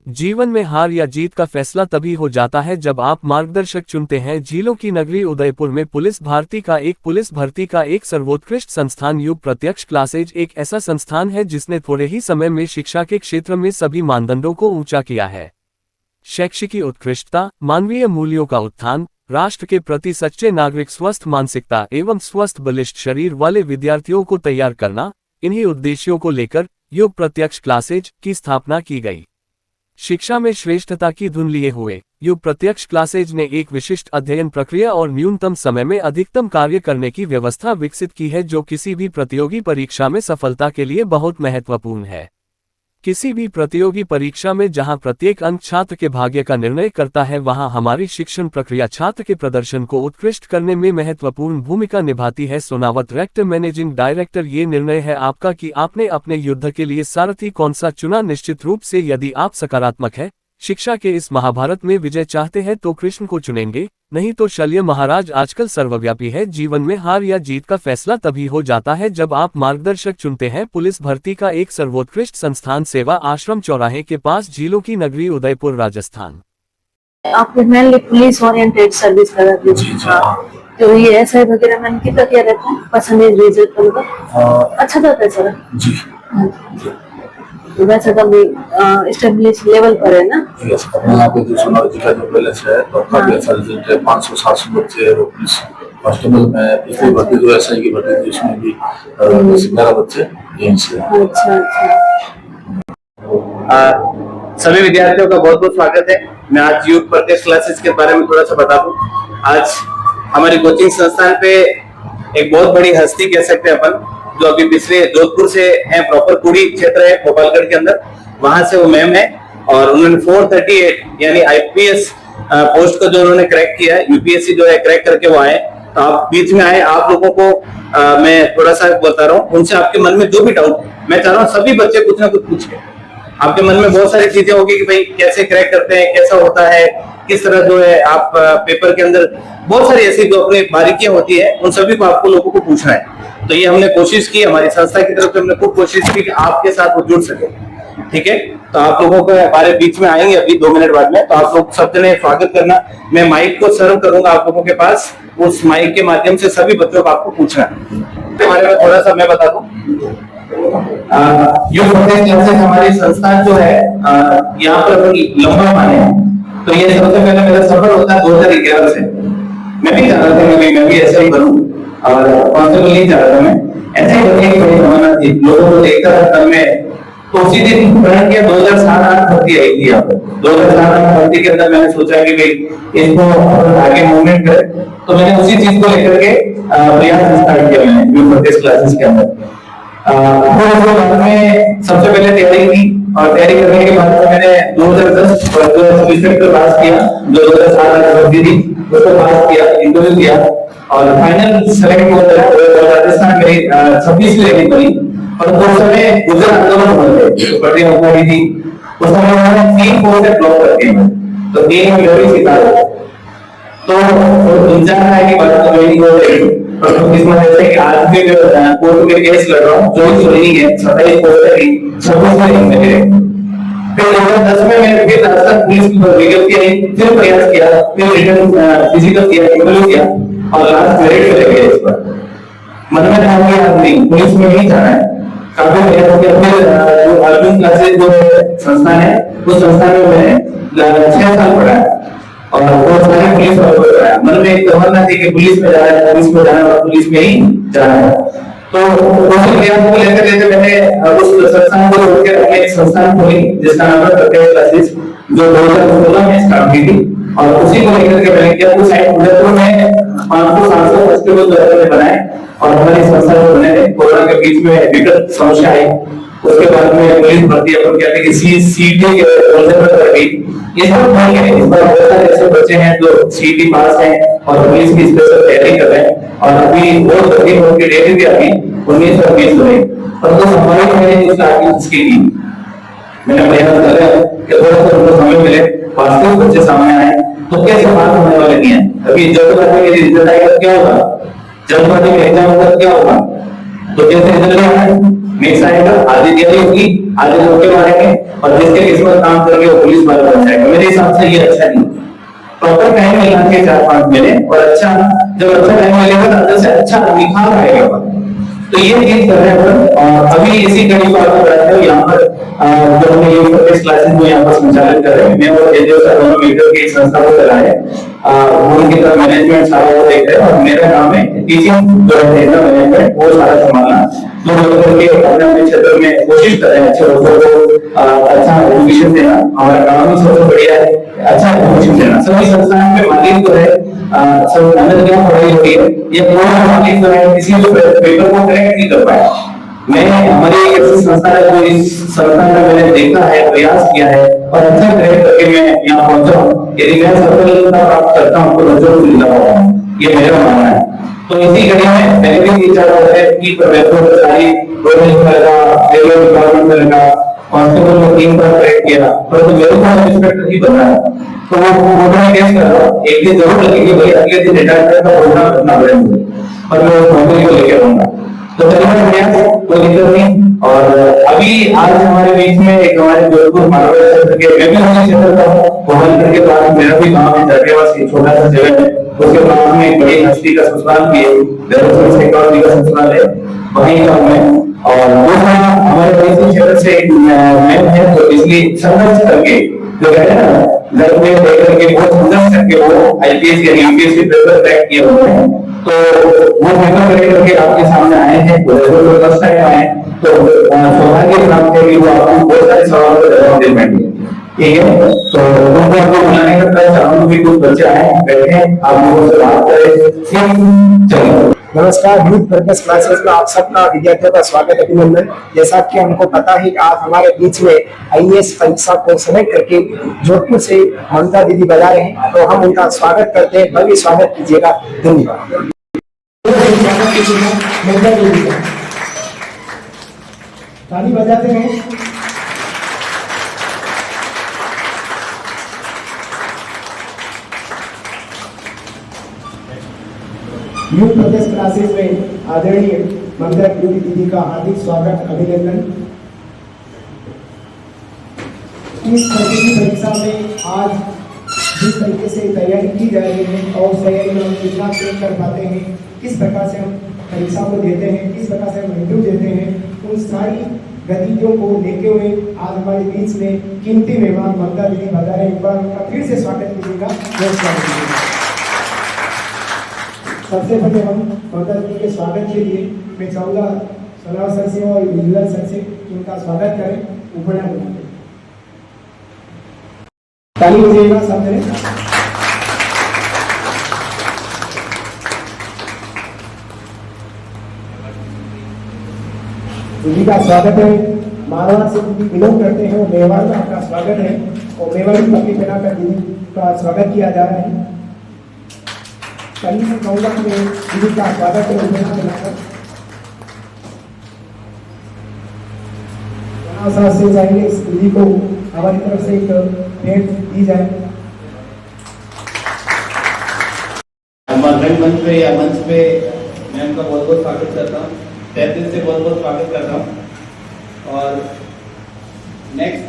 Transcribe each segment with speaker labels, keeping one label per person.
Speaker 1: जीवन में हार या जीत का फैसला तभी हो जाता है जब आप मार्गदर्शक चुनते हैं। झीलों की नगरी उदयपुर में पुलिस भर्ती का एक सर्वोत्कृष्ट संस्थान युग प्रत्यक्ष क्लासेज एक ऐसा संस्थान है जिसने थोड़े ही समय में शिक्षा के क्षेत्र में सभी मानदंडों को ऊंचा किया है। शैक्षिकी उत्कृष्टता, मानवीय मूल्यों का उत्थान, राष्ट्र के प्रति सच्चे नागरिक, स्वस्थ मानसिकता एवं स्वस्थ बलिष्ठ शरीर वाले विद्यार्थियों को तैयार करना, इन्हीं उद्देश्यों को लेकर युग प्रत्यक्ष क्लासेज की स्थापना की गई। शिक्षा में श्रेष्ठता की धुन लिए हुए युग प्रत्यक्ष क्लासेज ने एक विशिष्ट अध्ययन प्रक्रिया और न्यूनतम समय में अधिकतम कार्य करने की व्यवस्था विकसित की है, जो किसी भी प्रतियोगी परीक्षा में सफलता के लिए बहुत महत्वपूर्ण है। किसी भी प्रतियोगी परीक्षा में जहां प्रत्येक अंक छात्र के भाग्य का निर्णय करता है, वहां हमारी शिक्षण प्रक्रिया छात्र के प्रदर्शन को उत्कृष्ट करने में महत्वपूर्ण भूमिका निभाती है। सोनावत रेक्टर मैनेजिंग डायरेक्टर, ये निर्णय है आपका कि आपने अपने युद्ध के लिए सारथी कौन सा चुना। निश्चित रूप से यदि आप सकारात्मक है, शिक्षा के इस महाभारत में विजय चाहते हैं तो कृष्ण को चुनेंगे, नहीं तो शल्य महाराज आजकल सर्वव्यापी है। जीवन में हार या जीत का फैसला तभी हो जाता है जब आप मार्गदर्शक चुनते हैं। पुलिस भर्ती का एक सर्वोत्कृष्ट संस्थान, सेवा आश्रम चौराहे के पास, झीलों की नगरी उदयपुर, राजस्थान।
Speaker 2: आपने मेनली पुलिस ओरिएंटेड सर्विस करा थी, तो ये एसआई वगैरह में कितना क्या रहता है परसेंटेज रिजल्ट उनका? अच्छा रहता है सर जी। वैसे तो भी एस्टेब्लिश लेवल पर है ना?
Speaker 3: यस, यहाँ पे जो सोनावती का जो पैलेस है तो काफी अच्छा रिजल्ट है। 500-700 बच्चे है। पुलिस कांस्टेबल में पिछली भर्ती जो एसआई की भर्ती थी उसमें भी 10-11 बच्चे यहीं से।
Speaker 2: अच्छा अच्छा।
Speaker 4: सभी विद्यार्थियों का बहुत बहुत स्वागत है। मैं आज युग प्रत्यक्ष क्लासेस के बारे में थोड़ा सा बता दूं। आज हमारी कोचिंग संस्थान पे एक बहुत बड़ी हस्ती कह सकते हैं अपन, जो अभी पिछले जोधपुर से हैं, प्रॉपर कुड़ी क्षेत्र है भोपालगढ़ के अंदर, वहां से वो मैम है और उन्होंने 438 यानी आईपीएस पोस्ट को जो उन्होंने क्रैक किया है, यूपीएससी जो है क्रैक करके वो आए। तो आप बीच में आए, आप लोगों को मैं थोड़ा सा बता रहा हूँ, उनसे आपके मन में जो भी डाउट, मैं चाह रहा हूँ सभी बच्चे कुछ ना कुछ पूछे। आपके मन में बहुत सारी चीजें होगी कि भाई कैसे क्रैक करते हैं, कैसा होता है, किस तरह जो है आप पेपर के अंदर बहुत सारी ऐसी जो अपनी बारीकियां होती है, उन सभी को आपको लोगों को पूछना है। तो ये हमने कोशिश की, हमारी संस्था की तरफ से हमने खूब कोशिश की कि आपके साथ वो जुड़ सके। ठीक है, तो आप लोगों को हमारे बीच में आएंगे अभी 2 मिनट बाद में, तो आप लोग सब जने स्वागत करना। मैं माइक को सर्व करूंगा आप लोगों के पास, उस माइक के माध्यम से सभी बच्चों को आपको पूछना है। हमारे में थोड़ा सा मैं बता दूं, युग प्रत्यक्ष क्लासेस हमारी संस्था जो है यहाँ पर लंबा माने, तो ये सबसे पहले मेरा सफर होता है 2011 से। मैं भी चाहता था कि मैं भी ऐसा ही बनूं और पॉसिबल नहीं चाहता था, मैं ऐसे ही बनने की बड़ी तमन्ना थी। लोगों को देखता था तब मैं तो उसी दिन प्लान किया। 2007-8 भर्ती आई थी यहाँ पर। 2007-8 भर्ती के अंदर मैंने सोचा कि भाई इसको आगे मूवमेंट करें, तो मैंने उसी चीज को लेकर के प्रयास स्टार्ट किया मैंने युग प्रत्यक्ष क्लासेस के अंदर। बाद में सबसे पहले तैयारी की और तैयारी करने के बाद मैंने 2010 सेमेस्टर पास किया, जो 2007 भर्ती थी उसको पास किया, इंटरव्यू दिया और फाइनल सेलेक्ट हुआ। राजस्थान में 26 रैंकिंग पड़ी और उस समय गुजरात आंदोलन हुए थे, पटरी हुई थी। उस समय मैंने 3 कोर्स ब्लॉक कर दिए, तो 3 में भी सीता तो 4 की बात तो मेरी हो गई। और किस्मत ऐसे कि आज भी कोर्ट में केस लड़ रहा हूँ, जो नहीं है 27 कोर्ट है, 26 में मेरे। फिर 2010 में मैंने फिर राजस्थान पुलिस की विज्ञप्ति आई, फिर प्रयास किया, फिर रिटर्न फिजिकल किया, इंटरव्यू किया और लास्ट मेरिट पे लग गया। इस पर मन में था कि आदमी पुलिस में नहीं जाना है, काफी प्रयास किया। फिर जो अर्जुन क्लासेस जो संस्थान है, उस संस्थान में मैंने 6 साल पढ़ा है और वो सारे पुलिस वालों को कराया। मन में एक तमन्ना थी कि पुलिस में जाना है, पुलिस में जाना है और पुलिस में ही जाना है। तो उसी प्रयास को लेकर के मैंने उस संस्थान को छोड़ के अपने एक संस्थान खोली जिसका नाम है प्रत्यक्ष क्लासेस, जो 2016 में स्टार्ट की थी और उसी को लेकर के मैंने किया। उस साइड उदयपुर में 500-700 हॉस्पिटल मैंने बनाए और हमारी संस्था जो बने थे, कोरोना के बीच में विकट समस्या आई, उसके बाद में पुलिस भर्ती अपन कहते हैं कि सीटी के पर कर गई। ये सब नहीं है, इस बार बहुत सारे ऐसे बच्चे हैं जो सीटी पास हैं और पुलिस की स्पेशल तैयारी कर रहे हैं और अभी बहुत भर्ती होकर डेट भी आ गई 19 और 20 में। और तो हमारे मैंने इस आर्टिकल्स की थी, मैंने प्रयास करा कि थोड़ा सा उनको समय मिले, वास्तविक बच्चे सामने आए तो कैसे बात होने वाले नहीं है। अभी जल्दबाजी में रिजल्ट आएगा क्या होगा, जल्दबाजी में एग्जाम होगा क्या होगा, तो जैसे रिजल्ट है मिक्स आएगा, आधी तैयारी होगी, आधे लोग मारेंगे और जिसके किस्मत काम करके वो पुलिस वाला बन जाएगा। मेरे हिसाब से ये अच्छा नहीं। प्रॉपर टाइम मिला के 4-5 महीने और अच्छा, जब अच्छा टाइम मिलेगा तो अंदर से अच्छा निखार आएगा। तो ये चीज कर रहे हैं और अभी इसी कड़ी को आगे बढ़ाते हुए यहाँ पर जो हमने योग प्रैक्टिस क्लासेस को यहाँ पर संचालित कर रहे हैं, मैं और जयदेव सर दोनों मिलकर के इस संस्था को चला है। उनकी तरफ मैनेजमेंट सारा वो देख रहे हैं और मेरा काम है टीचिंग जो है मैनेजमेंट वो सारा संभालना। जो लोग करके अपने अपने क्षेत्र में कोशिश कर रहे हैं अच्छे लोगों को अच्छा एजुकेशन देना, हमारा काम ही सबसे बढ़िया है अच्छा एजुकेशन देना। सभी संस्थाओं में मालिक जो है सब अंदर क्या पढ़ाई हो रही है, ये पूरा मालिक जो है किसी भी पेपर को करेक्ट नहीं कर पाया। मैं हमारी एक ऐसी संस्था है जो इस संस्था में मैंने देखा है, प्रयास किया है और अच्छा करेक्ट करके मैं यहाँ पहुंचा हूँ। यदि मैं सफलता प्राप्त करता हूँ तो जरूर जिंदा होगा, ये मेरा मानना है। तो इसी कड़ी में मैंने भी 3-4 वर्ष की सारी गवर्नमेंट में लगा, रेलवे डिपार्टमेंट में लगा, कांस्टेबल में 3 बार करेक्ट किया, परंतु मेरे को इंस्पेक्टर ही बना है। तो वो मैं केस कर रहा हूँ, एक दिन जरूर लगेगी भाई, अगले दिन रिटायर का प्रोग्राम करना पड़ेगा मुझे और मैं उस नौकरी को लेकर आऊंगा। तो चलिए प्रयास कोई दिक्कत नहीं। और अभी आज हमारे बीच में एक हमारे जोधपुर मारवाड़ क्षेत्र के, मैं भी उसी क्षेत्र का हूँ, भोपाल के बाद मेरा भी गाँव है दरियावास, छोटा सा जगह है, उसके बाद में एक बड़ी हस्ती का ससुराल भी है, टेक्नोलॉजी का ससुराल है, वहीं का मैं। और दूसरा हमारे बड़ी क्षेत्र से मैम है, तो इसलिए संघर्ष करके जो कहते हैं ना घर में लेकर के बहुत संघर्ष करके वो आईपीएस या यूपीएससी पेपर क्रैक किए हुए हैं, तो वो पेपर क्रैक करके आपके सामने आए हैं, फर्स्ट टाइम आए, तो सौभाग्य प्राप्त है कि वो आपको बहुत सारे सवालों का जवाब दे पाएंगे। ठीक है, तो उनको आपको बुलाने का ट्राई चाहूँ भी, कुछ बच्चे आए बैठे आप लोगों से बात करें। चलिए
Speaker 5: नमस्कार, यूथ प्रैक्टिस क्लासेस में आप सबका विद्यार्थियों का स्वागत, अभिनंदन। जैसा कि हमको पता है कि आज हमारे बीच में आईएएस परीक्षा को सेलेक्ट करके जोधपुर से ममता दीदी बजा रहे हैं, तो हम उनका स्वागत करते हैं। भव्य स्वागत कीजिएगा, धन्यवाद। ताली बजाते हैं। यूथ प्रैक्टिस क्लासेस में आदरणीय ममता दीदी का हार्दिक स्वागत, अभिनंदन। इस परीक्षा में आज जिस तरीके से तैयारी की जा रही है और तैयारी में हम कितना चेक कर पाते हैं, किस प्रकार से हम परीक्षा को देते हैं, किस प्रकार से हम इंटरव्यू देते हैं, उन सारी गतिविधियों को लेते हुए आज हमारे बीच में कीमती मेहमान ममता दीदी बता रहे, एक बार उनका फिर से स्वागत कीजिएगा। सबसे पहले हम ममता दीदी के स्वागत के लिए मैं चाहूँगा सलाह सर से और विजुअल सर से उनका स्वागत करें, ऊपर बुलाएं। ताली बजाइएगा सब जने। दीदी का स्वागत है, मारवाड़ से दीदी बिलोंग करते हैं, मेवाड़ में आपका स्वागत है और मेवाड़ की पत्नी बनाकर दीदी का स्वागत किया जा रहा है। कहीं से कहूँगा कि दीदी का स्वागत है, से जाएंगे, इस दीदी को हमारी तरफ से एक भेंट दी जाए।
Speaker 4: मंच पे या मंच पे मैम का बहुत बहुत स्वागत करता हूँ, तहे दिल से बहुत बहुत स्वागत करता हूँ। और नेक्स्ट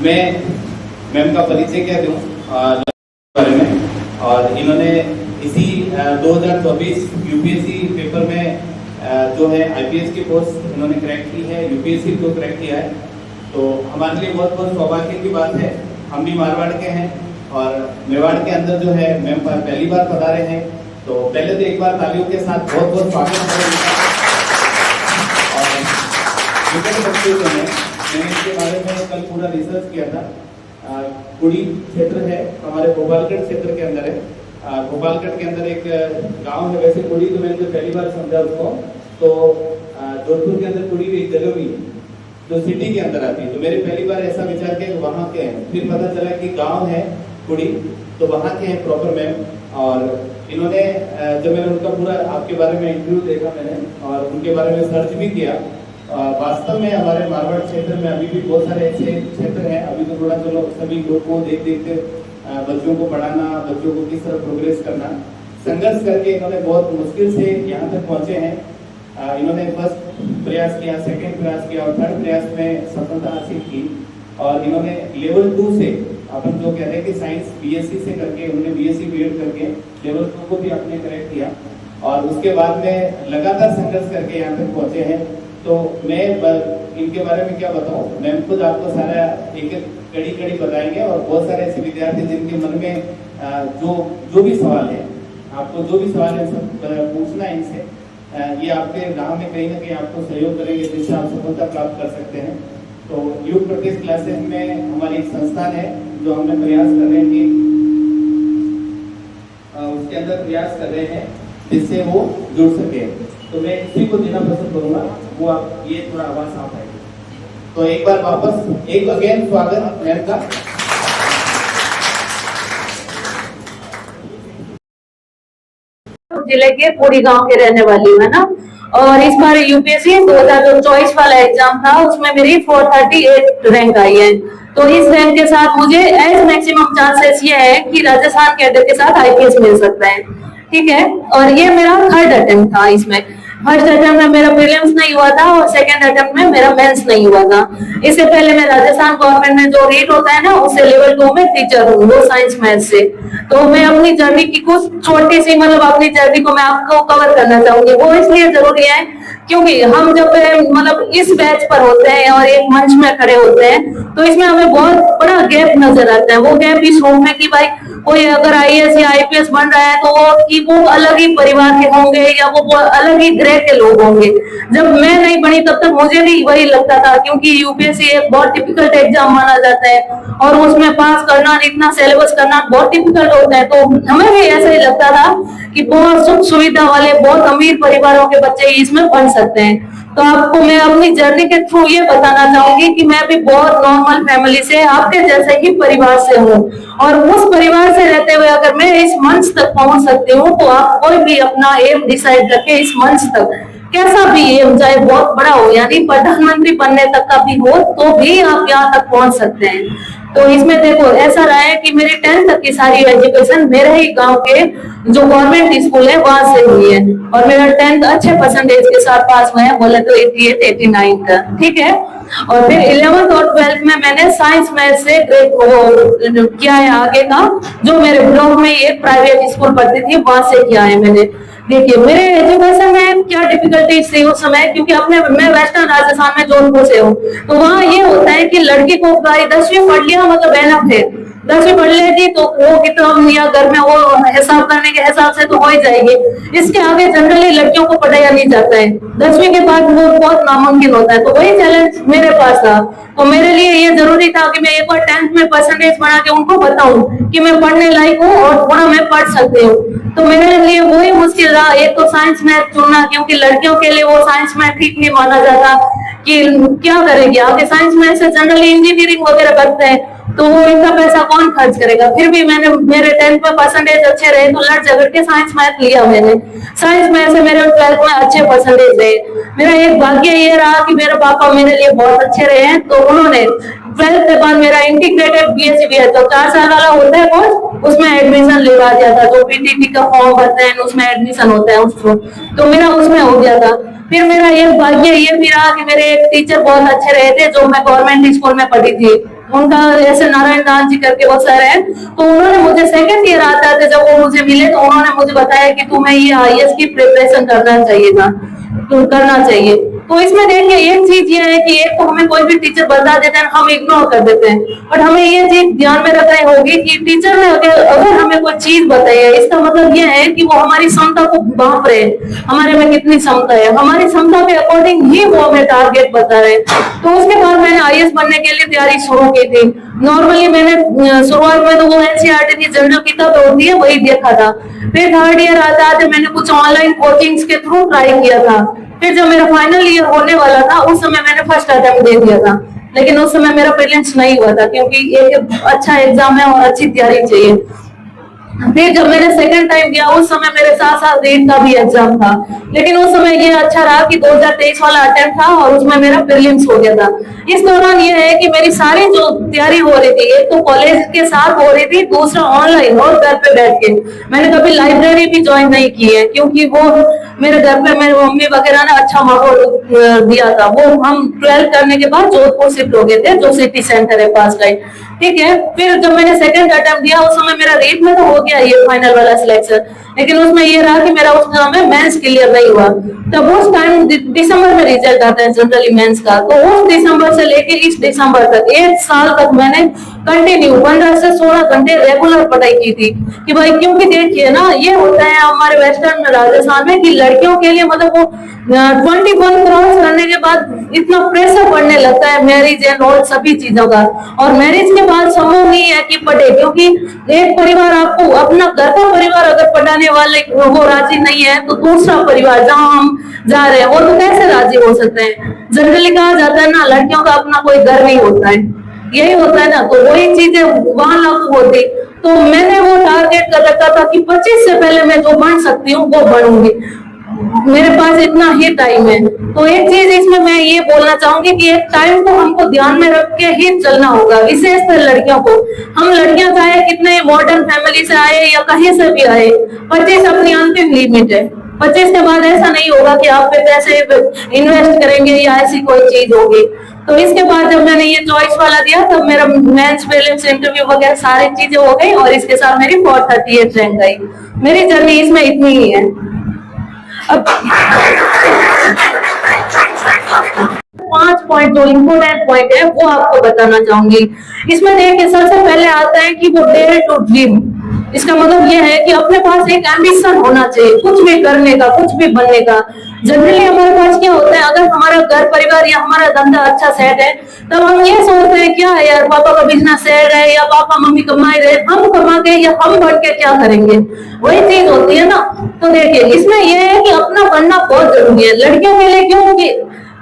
Speaker 4: मैं मैम का परिचय क्या दूँ बारे में। और इन्होंने इसी 2024 यूपीएससी पेपर में जो है आईपीएस की पोस्ट इन्होंने क्रैक की है, यूपीएससी को क्रैक किया है। तो हमारे लिए बहुत बहुत सौभाग्य की बात है, हम भी मारवाड़ के हैं और मेवाड़ के अंदर जो है मैम पहली बार पधारे हैं, तो पहले तो एक बार तालियों के साथ बहुत बहुत स्वागत करें। और बच्चे जो है मैंने इसके बारे में कल पूरा रिसर्च किया था। कुड़ी क्षेत्र है हमारे गोपालगढ़ क्षेत्र के अंदर है। गोपालगढ़ के अंदर एक गांव है, वैसे कुड़ी तो मैंने तो पहली बार समझा उसको, तो जोधपुर के अंदर कुड़ी एक जगह भी है जो सिटी के अंदर आती है। तो मेरे पहली बार ऐसा विचार किया कि वहाँ के हैं, फिर पता चला कि गांव है कुड़ी, तो वहाँ के हैं प्रॉपर मैम। और इन्होंने जब मैंने उनका पूरा आपके बारे में इंटरव्यू देखा मैंने और उनके बारे में सर्च भी किया, वास्तव में हमारे मारवाड़ क्षेत्र में अभी भी बहुत सारे ऐसे क्षेत्र हैं, अभी तो थोड़ा चलो सभी लोग को देख देख के बच्चों को पढ़ाना, बच्चों को किस तरह प्रोग्रेस करना, संघर्ष करके इन्होंने बहुत मुश्किल से यहाँ तक पहुँचे हैं। इन्होंने फर्स्ट प्रयास किया, सेकंड प्रयास किया और थर्ड प्रयास में सफलता हासिल की। और इन्होंने लेवल 2 से, अपन जो कह रहे हैं कि साइंस बीएससी से करके, उन्होंने बीएससी बीएड करके लेवल 2 को भी आपने करेक्ट किया और उसके बाद में लगातार संघर्ष करके यहाँ तक पहुँचे हैं। तो मैं इनके बारे में क्या बताऊँ, मैम खुद आपको सारा एक एक कड़ी कड़ी बताएंगे और बहुत सारे ऐसे विद्यार्थी जिनके मन में जो भी सवाल है, आपको जो भी सवाल है सब पूछना है इनसे। ये आपके राह में कहीं ना कहीं आपको सहयोग करेंगे जिससे आप सफलता प्राप्त कर सकते हैं। तो युग प्रत्यक्ष क्लासेस में हमारी एक संस्थान है जो हमने प्रयास कर रहे हैं कि उसके अंदर प्रयास कर रहे हैं जिससे वो जुड़ सके। तो मैं इसी को देना पसंद करूंगा, वो आप ये थोड़ा आवाज साफ आएगी। तो एक बार वापस एक अगेन स्वागत मैम का।
Speaker 2: जिले के पूरी गांव के रहने वाली हूँ, है ना। और इस बार यूपीएससी 2024 वाला एग्जाम था, उसमें मेरी 438 रैंक आई है। तो इस रैंक के साथ मुझे एज मैक्सिमम चांसेस ये है कि राजस्थान कैडर के साथ आईपीएस मिल सकता है, ठीक है। और ये मेरा थर्ड अटेम्प्ट था। इसमें फर्स्ट अटेम्प्ट में मेरा प्रीलिम्स नहीं हुआ था और सेकंड अटेम्प्ट में मेरा मेंस नहीं हुआ था। इससे पहले मैं राजस्थान गवर्नमेंट में जो रेट होता है ना, उससे लेवल 2 में टीचर हूँ, वो साइंस मैथ से। तो मैं अपनी जर्नी की कुछ छोटी सी, मतलब अपनी जर्नी को मैं आपको कवर करना चाहूंगी। वो इसलिए जरूरी है क्योंकि हम जब मतलब इस बैच पर होते हैं और एक मंच में खड़े होते हैं तो इसमें हमें बहुत बड़ा गैप नजर आता है। वो गैप इस रूप में कि भाई कोई अगर आईएएस या आईपीएस बन रहा है तो वो अलग ही परिवार के होंगे या वो अलग ही ग्रेड के लोग होंगे। जब मैं नहीं बनी तब तक मुझे भी वही लगता था, क्योंकि यूपीएससी एक बहुत डिफिकल्ट एग्जाम माना जाता है और उसमें पास करना, इतना सिलेबस करना बहुत डिफिकल्ट होता है। तो हमें भी ऐसा ही लगता था कि बहुत सुख सुविधा वाले, बहुत अमीर परिवारों के बच्चे इसमें पढ़ सकते हैं। तो आपको मैं अपनी जर्नी के थ्रू ये बताना चाहूंगी कि मैं भी बहुत नॉर्मल फैमिली से, आपके जैसे ही परिवार से हूँ और उस परिवार से रहते हुए अगर मैं इस मंच तक पहुंच सकती हूँ तो आप कोई भी अपना एम डिसाइड करके इस मंच तक, कैसा भी एम, चाहे बहुत बड़ा हो, यानी प्रधानमंत्री बनने तक का भी हो, तो भी आप यहाँ तक पहुंच सकते हैं। तो इसमें देखो ऐसा रहा है कि मेरी 10th तक की सारी एजुकेशन मेरे ही गांव के जो गवर्नमेंट स्कूल है वहां से हुई है और मेरा 10th अच्छे परसेंटेज के साथ पास हुआ है, बोले तो 88, 89 का, ठीक है। और फिर 11th और 12th में मैंने साइंस मैथ से ग्रेड किया है आगे का, जो मेरे ब्लॉक में एक प्राइवेट स्कूल पढ़ती थी वहां से किया है मैंने। देखिए मेरे एजुकेशन में क्या डिफिकल्टीज थी उस समय, क्योंकि मैं वेस्टर्न राजस्थान में जोधपुर से हूँ, तो वहाँ ये होता है कि लड़की को 10वीं पढ़ लिया मतलब एनफ है, 10वीं पढ़ लेगी तो वो किताब या घर में वो हिसाब करने के हिसाब से तो हो ही जाएगी। इसके आगे जनरली लड़कियों को पढ़ाया नहीं जाता है, 10वीं के बाद वो बहुत नामुमकिन होता है। तो वही चैलेंज मेरे पास था। तो मेरे लिए ये जरूरी था कि मैं एक बार 10th में परसेंटेज बना के उनको बताऊं कि मैं पढ़ने लायक हूँ और थोड़ा मैं पढ़ सकती हूँ। तो मेरे लिए वही मुश्किल रहा, एक तो साइंस मैथ चुनना, क्योंकि लड़कियों के लिए वो साइंस मैथ ठीक नहीं माना जाता कि क्या करेगी आगे, साइंस मैथ से जनरली इंजीनियरिंग वगैरह करते हैं तो वो इतना पैसा कौन खर्च करेगा। फिर भी मेरे 10th में परसेंटेज अच्छे रहे तो लड़ झगड़ के साइंस मैथ लिया मैंने। साइंस मैथ से मेरे 12th में अच्छे परसेंटेज रहे। मेरा एक भाग्य ये रहा कि मेरे पापा मेरे लिए बहुत अच्छे रहे हैं, तो उन्होंने 12th के बाद मेरा इंटीग्रेटेड बीएससी भी है, तो 4 साल वाला होता है कोर्स, उसमें एडमिशन लेवा दिया था। जो पीटीटी का फॉर्म भरते हैं उसमें एडमिशन होता है उसको, तो मेरा उसमें हो गया था। फिर मेरा एक भाग्य ये भी रहा कि मेरे एक टीचर बहुत अच्छे रहे थे जो मैं गवर्नमेंट स्कूल में पढ़ी थी, उनका ऐसे नारायण दास जी करके वो सर है, तो उन्होंने मुझे सेकंड ईयर आता था जब वो मुझे मिले तो उन्होंने मुझे बताया कि तुम्हें ये आईएएस की प्रिपरेशन करना चाहिए। तो इसमें देखिए एक चीज ये है कि एक तो हमें कोई भी टीचर बता देते हैं हम इग्नोर कर देते हैं, बट हमें ये चीज ध्यान में रखनी होगी कि टीचर ने अगर हमें कोई चीज बताई है इसका मतलब ये है कि वो हमारी क्षमता को भांप रहे हैं, हमारे में कितनी क्षमता है, हमारी क्षमता के अकॉर्डिंग ही वो हमें टारगेट बता रहे हैं। तो उसके बाद मैंने आईएएस बनने के लिए तैयारी शुरू की थी। नॉर्मली मैंने शुरुआत में तो वो एनसीईआरटी की जनरल किताब होती है वही देखा था। फिर थर्ड ईयर आते मैंने कुछ ऑनलाइन कोचिंग्स के थ्रू ट्राई किया था। फिर जब मेरा फाइनल ईयर होने वाला था उस समय मैंने फर्स्ट अटेम्प्ट दे दिया था, लेकिन उस समय मेरा प्रीलिम्स नहीं हुआ था क्योंकि एक अच्छा एग्जाम है और अच्छी तैयारी चाहिए। फिर जब मैंने सेकंड टाइम दिया उस समय मेरे साथ साथ रीट का भी एग्जाम था, लेकिन उस समय ये अच्छा रहा कि 2023 वाला अटेम्प्ट था और उसमें मेरा प्रीलिम्स हो गया था। इस दौरान ये है कि मेरी सारी जो तैयारी हो रही थी, एक तो कॉलेज के साथ हो रही थी, दूसरा ऑनलाइन और घर पे बैठ के। मैंने कभी लाइब्रेरी भी ज्वाइन नहीं की है, क्योंकि वो मेरे घर पे मेरे मम्मी वगैरह ने अच्छा माहौल दिया था। वो हम 12th करने के बाद जोधपुर शिफ्ट हो गए थे, जो सिटी सेंटर है पास का, ठीक है। फिर जब मैंने सेकंड अटेम्प्ट दिया उस समय मेरा रीट में तो हो गया ये फाइनल वाला सिलेक्शन, लेकिन उसमें ये रहा कि मेरा उस समय मेंस क्लियर नहीं हुआ। तब उस टाइम दिसंबर में रिजल्ट आता है जनरली मेंस का, तो उस दिसंबर से लेके इस दिसंबर तक 1 साल तक मैंने कंटिन्यू 15 से 16 घंटे रेगुलर पढ़ाई की थी कि भाई, क्योंकि देखिए ना ये होता है हमारे वेस्टर्न में राजस्थान में कि लड़कियों के लिए मतलब वो 21 क्रॉस करने के बाद इतना प्रेशर पड़ने लगता है मैरिज एंड ऑल सभी चीजों का, और मैरिज के बाद संभव नहीं है कि पढ़े, क्योंकि एक परिवार आपको अपना घर का परिवार अगर पढ़ाने वाले वो राजी नहीं है तो दूसरा परिवार जहाँ हम जा रहे हैं वो तो कैसे राजी हो सकते हैं। जनरली कहा जाता है ना, लड़कियों का अपना कोई घर नहीं होता है, यही होता है ना, तो वही चीजें वहां लागू होती। तो मैंने वो टारगेट कर रखा था कि 25 से पहले मैं जो बन सकती हूँ वो बनूंगी, मेरे पास इतना ही टाइम है। तो एक चीज इसमें मैं ये बोलना चाहूंगी कि एक टाइम को हमको ध्यान में रख के ही चलना होगा, विशेषकर लड़कियों को। हम लड़कियां चाहे कितने मॉडर्न फैमिली से आए या कहीं से भी आए, 25 अपनी अंतिम लिमिट है। 25 के बाद ऐसा नहीं होगा कि आप पे पैसे इन्वेस्ट करेंगे या ऐसी कोई चीज होगी। तो इसके बाद जब मैंने ये चॉइस वाला दिया तब मेरा मेंस प्रीलिम्स इंटरव्यू वगैरह सारी चीजें हो गई और इसके साथ मेरी 438 रैंक आई। मेरी जर्नी इसमें इतनी ही है। अब 5 पॉइंट जो इम्पोर्टेंट पॉइंट है वो आपको बताना चाहूंगी। इसमें देखिए सबसे पहले आता है कि वो डेयर टू ड्रीम। इसका मतलब ये है कि अपने पास एक एम्बिशन होना चाहिए, कुछ भी करने का, कुछ भी बनने का। जनरली हमारे पास क्या होता है, अगर हमारा घर परिवार या हमारा धंधा अच्छा सेट है तब हम ये सोचते हैं क्या है यार, पापा का बिजनेस सेट है या पापा मम्मी कमाए रहे, हम कमा के या हम बढ़ के क्या करेंगे, वही चीज होती है ना। तो देखिए इसमें यह है कि अपना बनना बहुत जरूरी है लड़कियों के लिए, क्योंकि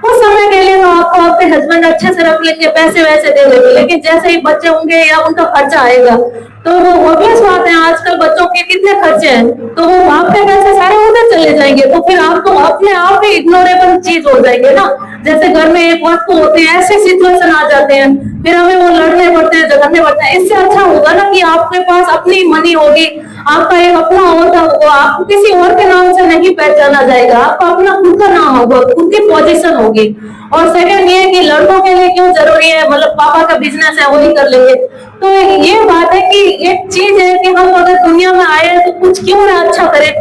Speaker 2: कुछ समय के लिए तो आपको आपके हस्बैंड अच्छे से रख लेंगे, पैसे वैसे दे देंगे, लेकिन जैसे ही बच्चे होंगे या उनका खर्चा आएगा तो वो ऑब्वियस बात है, आजकल बच्चों के कितने खर्चे हैं, तो वो आपके पैसे सारे उधर चले जाएंगे, तो फिर आप तो अपने आप ही इग्नोरेबल चीज हो जाएंगे ना। जैसे घर में एक वक्त होते हैं, ऐसे सिचुएशन आ जाते हैं, फिर हमें वो लड़ने पड़ते हैं, झगड़ने पड़ते हैं। इससे अच्छा होगा ना कि आपके पास अपनी मनी होगी, आपका एक अपना होता होगा, आपको किसी और के नाम से नहीं पहचाना जाएगा, आपका अपना खुद का नाम होगा, खुद की पोजीशन होगी। और सेकंड ये कि लड़कों के लिए क्यों जरूरी है, मतलब पापा का बिजनेस है वही कर लेंगे। तो ये बात है कि एक चीज है कि हम अगर दुनिया में आए तो कुछ क्यों ना अच्छा करें,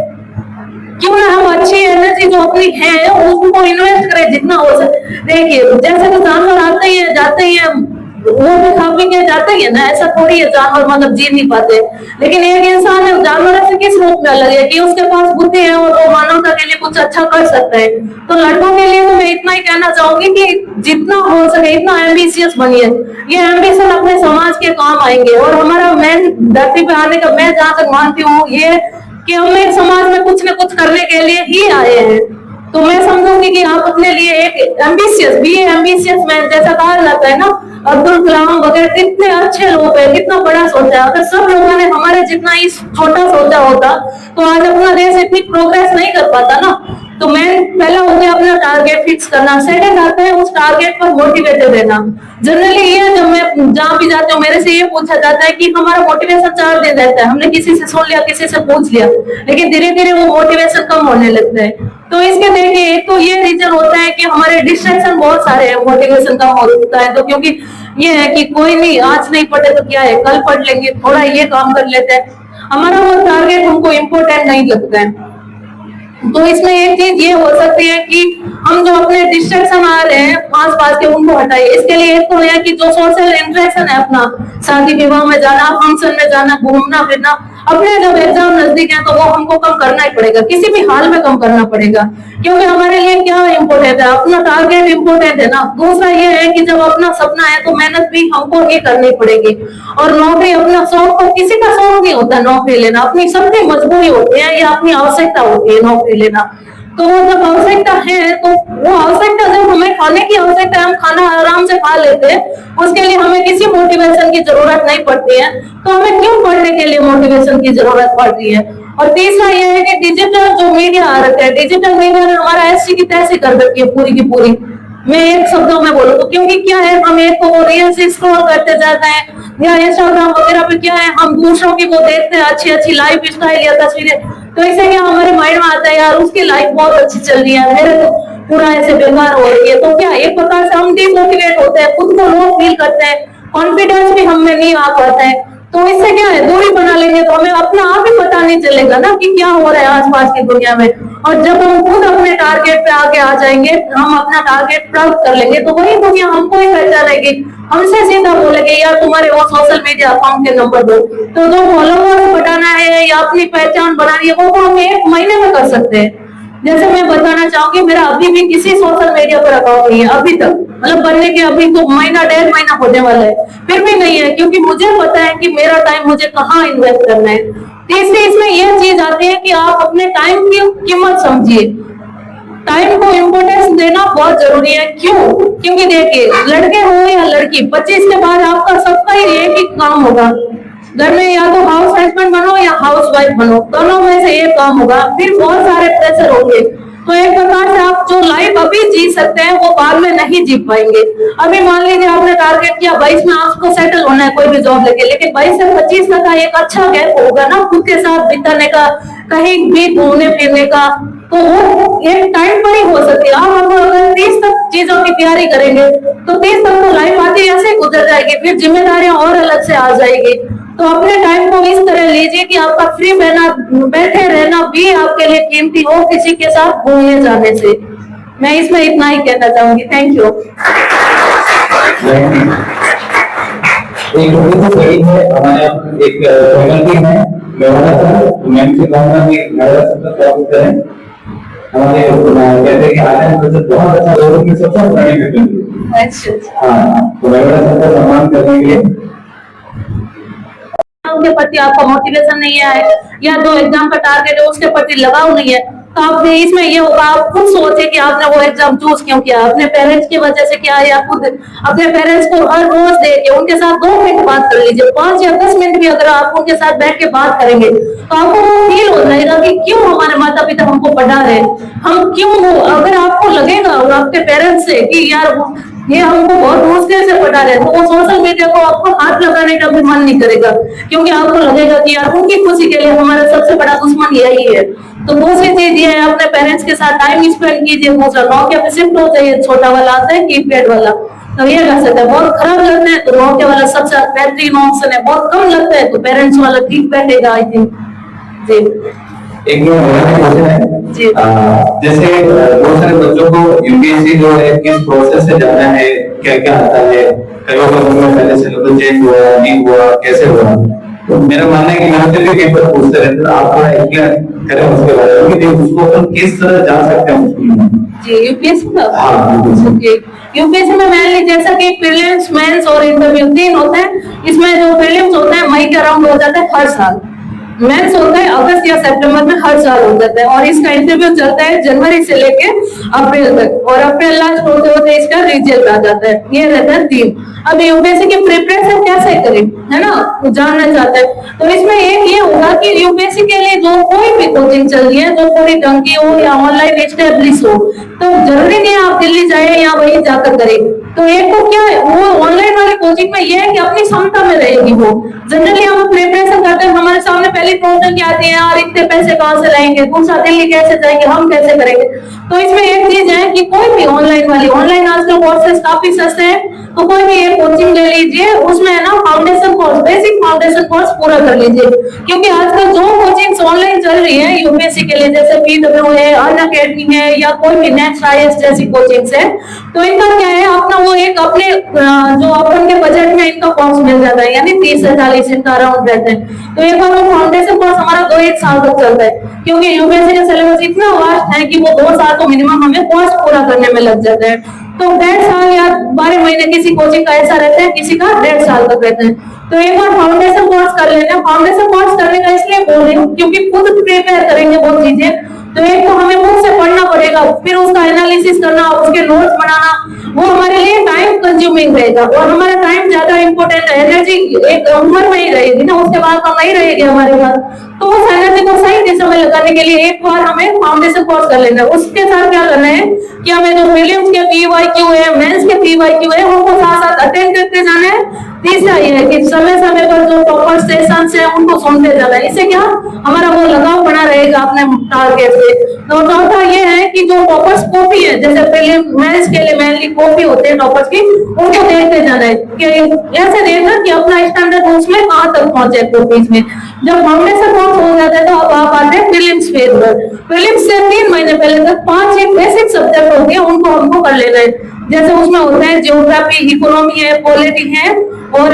Speaker 2: क्यों ना हम अच्छी एनर्जी जो अपनी है उसको इन्वेस्ट करें जितना हो सके। देखिए जैसे तो जानवर आते ही है जाते ही है, वो भी खा पी के जाते ही है ना, ऐसा थोड़ी है जानवर मतलब जी नहीं पाते। लेकिन एक इंसान है जानवर से किस रूप में अलग है कि उसके पास बुद्धि है और वो मानवता के लिए कुछ अच्छा कर सकता है। तो लड़कों के लिए तो मैं इतना ही कहना चाहूंगी कि जितना हो सके इतना एम्बिशियस बनिए, ये एम्बिशन अपने समाज के काम आएंगे। और हमारा मेन धरती पे आने का मैं जहां तक मानती हूँ ये कि हम एक समाज में कुछ न कुछ करने के लिए ही आए हैं। तो मैं समझूंगी कि आप अपने लिए एक एम्बिशियस मैन, जैसा कहा जाता है ना, अब्दुल कलाम वगैरह कितने अच्छे लोग हैं, कितना बड़ा सोचा। अगर सब लोगों ने हमारे जितना ही छोटा सोचा होता तो आज अपना देश इतनी प्रोग्रेस नहीं कर पाता ना। तो मैं पहला हो गया अपना टारगेट फिक्स करना, सेकंड आता है उस टारगेट पर मोटिवेटेड रहना। जनरली ये जब मैं जहाँ भी जाती हूँ मेरे से ये पूछा जाता है कि हमारा मोटिवेशन 4 दिन रहता है, हमने किसी से सुन लिया, किसी से पूछ लिया, लेकिन धीरे धीरे वो मोटिवेशन कम होने लगता है। तो इसके देखिए एक तो ये रीजन होता है कि हमारे डिस्ट्रैक्शन बहुत सारे हैं, मोटिवेशन कम होता है। तो क्योंकि ये है कि कोई नहीं, आज नहीं पढ़े तो क्या है, कल पढ़ लेंगे, थोड़ा ये काम कर लेते हैं, हमारा वो टारगेट हमको इम्पोर्टेंट नहीं लगता है। तो इसमें एक चीज ये हो सकती है कि हम जो अपने डिस्ट्रैक्शन आ रहे हैं आस पास के उनको हटाइए। इसके लिए एक तो है कि जो सोशल इंटरेक्शन है अपना, शादी विवाह में जाना, फंक्शन में जाना, घूमना फिरना, अपने जब एग्जाम नजदीक है तो वो हमको कम करना ही पड़ेगा, किसी भी हाल में कम करना पड़ेगा। क्योंकि हमारे लिए क्या इम्पोर्टेंट है, अपना टारगेट इम्पोर्टेंट है ना। दूसरा ये है कि जब अपना सपना है तो मेहनत भी हमको ही करनी पड़ेगी। और नौकरी अपना शौक, तो किसी का शौक नहीं होता नौकरी लेना, अपनी सबकी मजबूरी होती है या अपनी आवश्यकता होती है नौकरी लेना। तो वो जब आवश्यकता है तो वो आवश्यकता, जब हमें खाने की आवश्यकता है, हम खाना आराम से खा लेते हैं, उसके लिए हमें किसी मोटिवेशन की जरूरत नहीं पड़ती है, तो हमें क्यों पढ़ने के लिए मोटिवेशन की जरूरत पड़ रही है। और तीसरा यह है कि डिजिटल जो मीडिया आ रखा है, डिजिटल मीडिया ने हमारा ऐसी की तैसी कर रखी है पूरी की पूरी। मैं एक शब्दों में बोलूँ तो, क्योंकि क्या है, हम एक को रील्स स्क्रॉल करते जाते हैं या इंस्टाग्राम वगैरह पे क्या है, हम दूसरों की वो देखते हैं अच्छी अच्छी लाइफ स्टाइल या तस्वीरें, तो इससे क्या हमारे माइंड में आता है यार उसकी लाइफ बहुत अच्छी चल रही है, मेरे तो पूरा ऐसे बेकार हो रही है। तो क्या एक प्रकार से हम डिमोटिवेट होते हैं, खुद को लो फील करते हैं, कॉन्फिडेंस भी हमें नहीं आ पाता है। तो इससे क्या है, दूरी बना लेंगे तो हमें अपना आप ही पता नहीं चलेगा ना कि क्या हो रहा है आसपास की दुनिया में। और जब हम खुद अपने टारगेट पे आगे आ जाएंगे, हम अपना टारगेट प्राप्त कर लेंगे, तो वही दुनिया हमको ही पहचानेगी, हमसे सीधा बोलेंगे यार तुम्हारे वो सोशल मीडिया अकाउंट के नंबर दो। तो जो फॉलोवर्स बढ़ाना है या अपनी पहचान बनानी है वो हम 1 महीने में कर सकते हैं। जैसे मैं बताना चाहूंगी, मेरा अभी भी किसी सोशल मीडिया पर अकाउंट नहीं है अभी तक, मतलब बनने के अभी तो महीना 1.5 महीना होने वाला है, फिर भी नहीं है, क्योंकि मुझे पता है कि मेरा टाइम मुझे कहाँ इन्वेस्ट करना है। तीसरी इसमें यह चीज आती है कि आप अपने टाइम की कीमत समझिए, टाइम को इम्पोर्टेंस देना बहुत जरूरी है। क्यों? क्योंकि देखिए, लड़के हो या लड़की, 25 के बाद आपका सबका ही एक ही काम होगा घर में, या तो हाउस हस्बैंड बनो या हाउस वाइफ बनो, दोनों में से एक काम होगा, फिर बहुत सारे प्रेशर होंगे। तो एक प्रकार से आप जो लाइफ अभी जी सकते हैं वो बाद में नहीं जी पाएंगे। अभी मान लीजिए आपने टारगेट किया 22 में आपको सेटल होना है कोई भी जॉब लेके, लेकिन 22 से 25 तक का एक अच्छा गैप होगा ना खुद के साथ बिताने का, कहीं भी घूमने फिरने का, तो वो एक टाइम पर ही हो सकती है। आप अगर 30 तक चीजों की तैयारी करेंगे तो 30 तक तो लाइफ आती ऐसे गुजर जाएगी, फिर जिम्मेदारियां और अलग से आ जाएगी। तो अपने टाइम को इस तरह लीजिए कि आपका फ्री बैठे रहना भी आपके लिए कीमती हो, किसी के साथ घूमने जाने से। मैं इसमें इतना ही कहना चाहूंगी। Thank you.
Speaker 4: एक तो सही है, हमारे एक फैकल्टी है, मैम से कहूंगा कि करें। हमारे कहते हैं कि आनंद बचत बहुत अच्छा लोगों में सबसे पुरानी फैकल्टी।
Speaker 2: अच्छा।
Speaker 4: हाँ, तो मैडम का सम्मान करने के लिए
Speaker 2: उनके प्रति आपका मोटिवेशन नहीं है या जो एग्जाम का टारगेट है उसके प्रति लगाव नहीं है, तो आप इसमें ये होगा, आप खुद सोचे कि आपने वो एग्जाम चूज क्यों किया, अपने पेरेंट्स की वजह से किया, या खुद अपने पेरेंट्स को हर रोज देख के उनके साथ 2 मिनट बात कर लीजिए, 5 या 10 मिनट भी अगर आप उनके साथ बैठ के बात करेंगे तो आपको वो फील हो जाएगा कि क्यों हमारे माता पिता हमको पढ़ा रहे, हम क्यों वो, अगर आपको लगेगा और आपके पेरेंट्स से कि यार ये हमको बहुत मुश्किल से पढ़ा रहे, तो वो सोशल मीडिया को आपको हाथ लगाने का भी मन नहीं करेगा, क्योंकि आपको लगेगा कि यार उनकी खुशी के लिए हमारा सबसे बड़ा दुश्मन यही है। तो दूसरी चीज ये है, अपने पेरेंट्स के साथ टाइम स्पेंड कीजिए। दूसरा, नोकिया पे शिफ्ट हो जाइए, छोटा वाला आता है कीपैड वाला, तो ये कर सकते हैं। बहुत खराब लगता है तो नोकिया वाला सबसे बेहतरीन ऑप्शन है, बहुत कम लगता है तो पेरेंट्स वाला ठीक बैठेगा आई थिंक। जी
Speaker 4: एक क्वेश्चन है, जैसे बहुत सारे बच्चों को यूपीएससी जो है किस प्रोसेस से जाना है, क्या क्या आता है, कई बार पहले सिलेबस चेंज हुआ नहीं हुआ, कैसे हुआ, तो मेरा मानना है कि मैंने भी कई बार पूछते रहते हैं, आप थोड़ा एक्सप्लेन करें उसके बारे में कि उसको अपन किस तरह जा सकते हैं उसमें।
Speaker 2: जी, यूपीएससी का,
Speaker 4: हाँ
Speaker 2: यूपीएससी में मैंने जैसा कि प्रीलिम्स, मेंस और इंटरव्यू 3 होते हैं। इसमें जो प्रीलिम्स होता है मई के अराउंड हो जाता है हर साल, मेंस होता है अगस्त या सितंबर में हर साल हो जाता है, और इसका इंटरव्यू चलता है जनवरी से लेके अप्रैल तक, और अप्रैल लास्ट होते होते इसका रिजल्ट आ जाता है। ये रहता है 3। अब यूपीएससी की प्रिपरेशन कैसे करें, है ना, जानना चाहते हैं, तो इसमें एक ये होगा कि यूपीएससी के लिए जो कोई भी कोचिंग चल रही है, जो थोड़ी ढंग की हो या ऑनलाइन एस्टेब्लिश हो, तो जरूरी नहीं है आप दिल्ली जाए या वहीं जाकर करें। तो एक को क्या है, वो ऑनलाइन वाली कोचिंग में ये है कि अपनी क्षमता में रहेगी वो। जनरली हम प्रिपरेशन करते हैं, हमारे सामने पहली प्रॉब्लम क्या आती है, यार इतने पैसे कहाँ से लाएंगे, दूसरा दिल्ली कैसे जाएंगे, हम कैसे करेंगे। तो इसमें एक चीज है कि कोई भी ऑनलाइन वाली, ऑनलाइन आजकल कोर्सेज काफी सस्ते हैं, तो कोई भी एक कोचिंग ले लीजिए, उसमें है ना foundation course, basic foundation course पूरा कर लीजिए। क्योंकि आजकल जो कोचिंग ऑनलाइन चल रही है यूपीएससी के लिए, जैसे PW है, अनअकैडमी है, या कोई भी नेक्स्ट IAS जैसी कोचिंग है, तो इनका क्या है, अपना वो एक अपने जो अपन के बजट में इनका कोर्स मिल जाता है, यानी 30 से 40 इनका अराउंड रहते हैं। तो एक बार वो फाउंडेशन कोर्स हमारा 2-1 साल तक चलता है, क्योंकि यूपीएससी का सिलेबस इतना वास्ट है कि वो 2 साल तो मिनिमम हमें कोर्स पूरा करने में लग जाता है। तो 1.5 साल या 12 महीने किसी कोचिंग का ऐसा रहता है, किसी का 1.5 साल तक रहता है। तो एक बार फाउंडेशन कोर्स कर लेना। फाउंडेशन कोर्स करने का इसलिए बोल रही हूँ क्योंकि खुद प्रिपेयर करेंगे वो चीजें, तो एक तो हमें बुक से पढ़ना पड़ेगा, फिर उसका एनालिसिस करना, उसके नोट्स बनाना, वो हमारे लिए टाइम कंज्यूमिंग रहेगा और हमारा टाइम ज्यादा इंपॉर्टेंट है। एनर्जी एक उम्र में ही रहेगी ना, उसके बाद तो नहीं रहेगी हमारे पास। तो उस एनर्जी को सही दिशा में लगाने के लिए एक बार हमें फाउंडेशन कोर्स कर लेना है। उसके साथ क्या करना है कि हमें जो प्रीलिम्स के PYQ है, मेंस के PYQ है, उनको साथ साथ अटेंड करते जाना है। तीसरा ये है कि समय समय पर जो टॉपर सेशंस है उनको सुनते जाना है। इससे क्या हमारा वो लगाव बना रहेगा अपने टारगेट से। तो चौथा ये है कि जो टॉपर्स कॉपी है, जैसे प्रीलिम मेंस के लिए मेनली कॉपी होते हैं टॉपर्स की, उनको देखते जाना है कि ऐसे देखना कि अपना स्टैंडर्ड उसमें कहाँ तक पहुंचे कॉपीज में। जब फाउंडेशन कोर्स हो जाता है तो अब आप आते हैं प्रीलिम्स फेज पर। प्रीलिम्स से 3 महीने पहले तक 5 एक बेसिक सब्जेक्ट होते हैं, उनको हमको कर लेना है। जैसे उसमें होता है ज्योग्राफी, इकोनॉमी है, पॉलिटी है और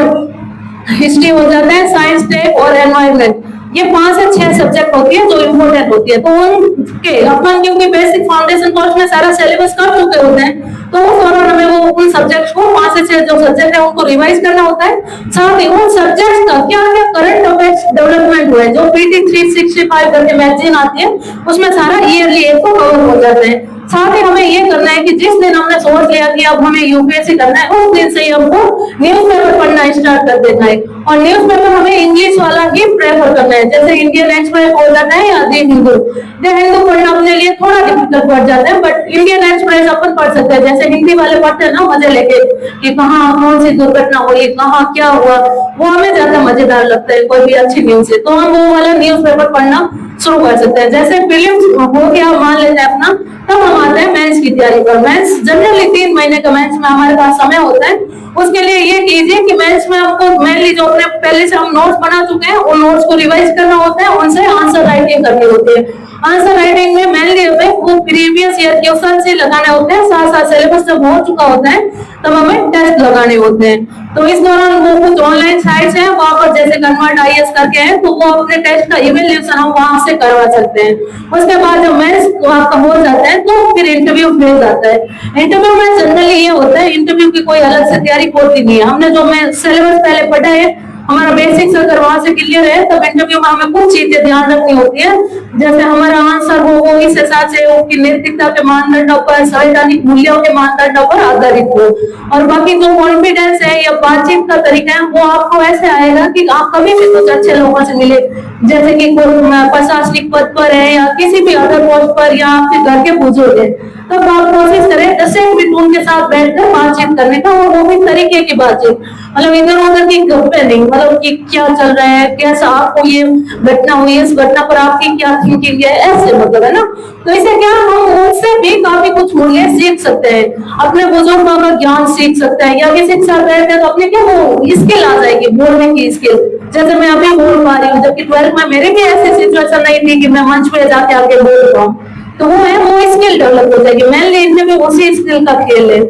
Speaker 2: हिस्ट्री हो जाता है, साइंस, टेक और एनवायरमेंट। ये 5 से 6 सब्जेक्ट होती है जो इम्पोर्टेंट होती है। तो उनके अपन क्योंकि बेसिक फाउंडेशन कोर्स में सारा सिलेबस कर चुके होते हैं, तो उस दौरान हमें वो उन सब्जेक्ट्स को 5 से 6 जो सब्जेक्ट है उनको रिवाइज करना होता है। साथ ही उन सब्जेक्ट्स का क्या क्या करंट अफेयर्स डेवलपमेंट हुआ है, जो PT 365 करके मैगजीन आती है, उसमें सारा ईयरली एक को कवर हो जाता है। साथ ही हमें ये करना है कि जिस दिन हमने सोच लिया कि अब हमें UPSC करना है, उस दिन से ही हमको न्यूज़पेपर पढ़ना स्टार्ट कर देना है। और न्यूज़पेपर हमें इंग्लिश वाला ही प्रेफर करना है, जैसे इंडियन एक्सप्रेस हो जाता है या दी हिंदू। दी हिंदू पढ़ना अपने लिए थोड़ा डिफिकल्ट पड़ जाता है, बट इंडियन एक्सप्रेस अपन पढ़ सकते हैं। जैसे हिंदी वाले पढ़ते हैं ना मजे लेके कि कहाँ कौन सी दुर्घटना हुई, कहाँ क्या हुआ, वो हमें ज्यादा मजेदार लगता है कोई भी अच्छी न्यूज से। तो हम वो वाला न्यूज़पेपर पढ़ना शुरू कर सकते हैं। जैसे प्रीलिम्स हो गया मान लेते हैं अपना, तब हम आते हैं मेंस की तैयारी पर। मेंस जनरली 3 महीने का मेंस में हमारे पास समय होता है। उसके लिए ये कीजिए कि मेंस में हमको मेनली जो अपने पहले से हम नोट्स बना चुके हैं उन नोट्स को रिवाइज करना होता है, उनसे आंसर राइटिंग करनी होती है। आंसर राइटिंग में मेनली हमें वो प्रीवियस ईयर क्वेश्चन से लगाने होते हैं, साथ साथ सिलेबस जब हो चुका होता है तब हमें टेस्ट लगाने होते हैं। तो इस दौरान वो कुछ ऑनलाइन साइट्स हैं वहां पर, जैसे कन्वर्ट IAS करके है, तो वो अपने टेस्ट का इवैल्यूएशन हम वहां से करवा सकते हैं। उसके बाद जब मेंस आपका हो जाता है तो फिर इंटरव्यू फेज आता है। इंटरव्यू में जनरली ये होता है, इंटरव्यू की कोई अलग से तैयारी होती नहीं है। हमने जो मैं सिलेबस पहले पढ़ा है, हमारा बेसिक्स अगर वहां से क्लियर है, तब इंटरव्यू में हमें कुछ चीजें ध्यान रखनी होती है। जैसे हमारा आंसर हो वो इस हिसाब से हो कि नैतिकता के मानदंडों पर, संवैधानिक मूल्यों के मानदंडों पर आधारित हो। और बाकी जो कॉन्फिडेंस है या बातचीत का तरीका है वो आपको ऐसे आएगा कि आप कभी भी कुछ अच्छे लोगों से मिले, जैसे कि कोई प्रशासनिक पद पर है या किसी भी अदर पोस्ट पर या आपके घर के बुजुर्ग है, तब आप कोशिश करें 10 मिनट उनके साथ बैठकर बातचीत करने का, और वो भी तरीके की बातचीत, मतलब इधर उधर की गप्पे नहीं, मतलब कि क्या चल रहा है, कैसा आपको ये घटना हुई, इस घटना पर आपकी क्या थिंकिंग है, ऐसे मतलब है ना। तो इसे क्या हम उनसे भी काफी कुछ मूल्य सीख सकते हैं, अपने बुजुर्गों का ज्ञान सीख सकते हैं, या किसी के साथ रहते हैं तो अपने क्या वो स्किल आ जाएगी, बोलने की स्किल। जैसे मैं अभी बोल पा रही हूँ, जबकि 12th में मेरी भी ऐसी सिचुएशन नहीं थी कि मैं मंच पे जाके आके बोल पाऊँ, तो वो है वो स्किल डेवलप हो जाएगी। मेनली इनमें भी उसी स्किल का खेल है।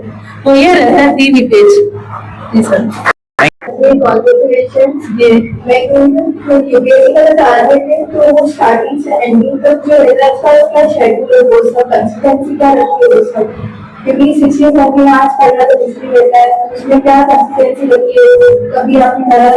Speaker 2: तो ये रहता है 3 पेज। जी सर।
Speaker 6: यूपीएससी का टारगेट है, तो वो स्टार्टिंग से एंडिंग तक जो रहता है उसका क्या शेड्यूल है, वो उसका कंसिस्टेंसी क्या रखी है उसका, क्योंकि 16 सेकंड आज पढ़ना तो मुश्किल रहता है, उसमें क्या कंसिस्टेंसी रखी है, कभी आपकी तरह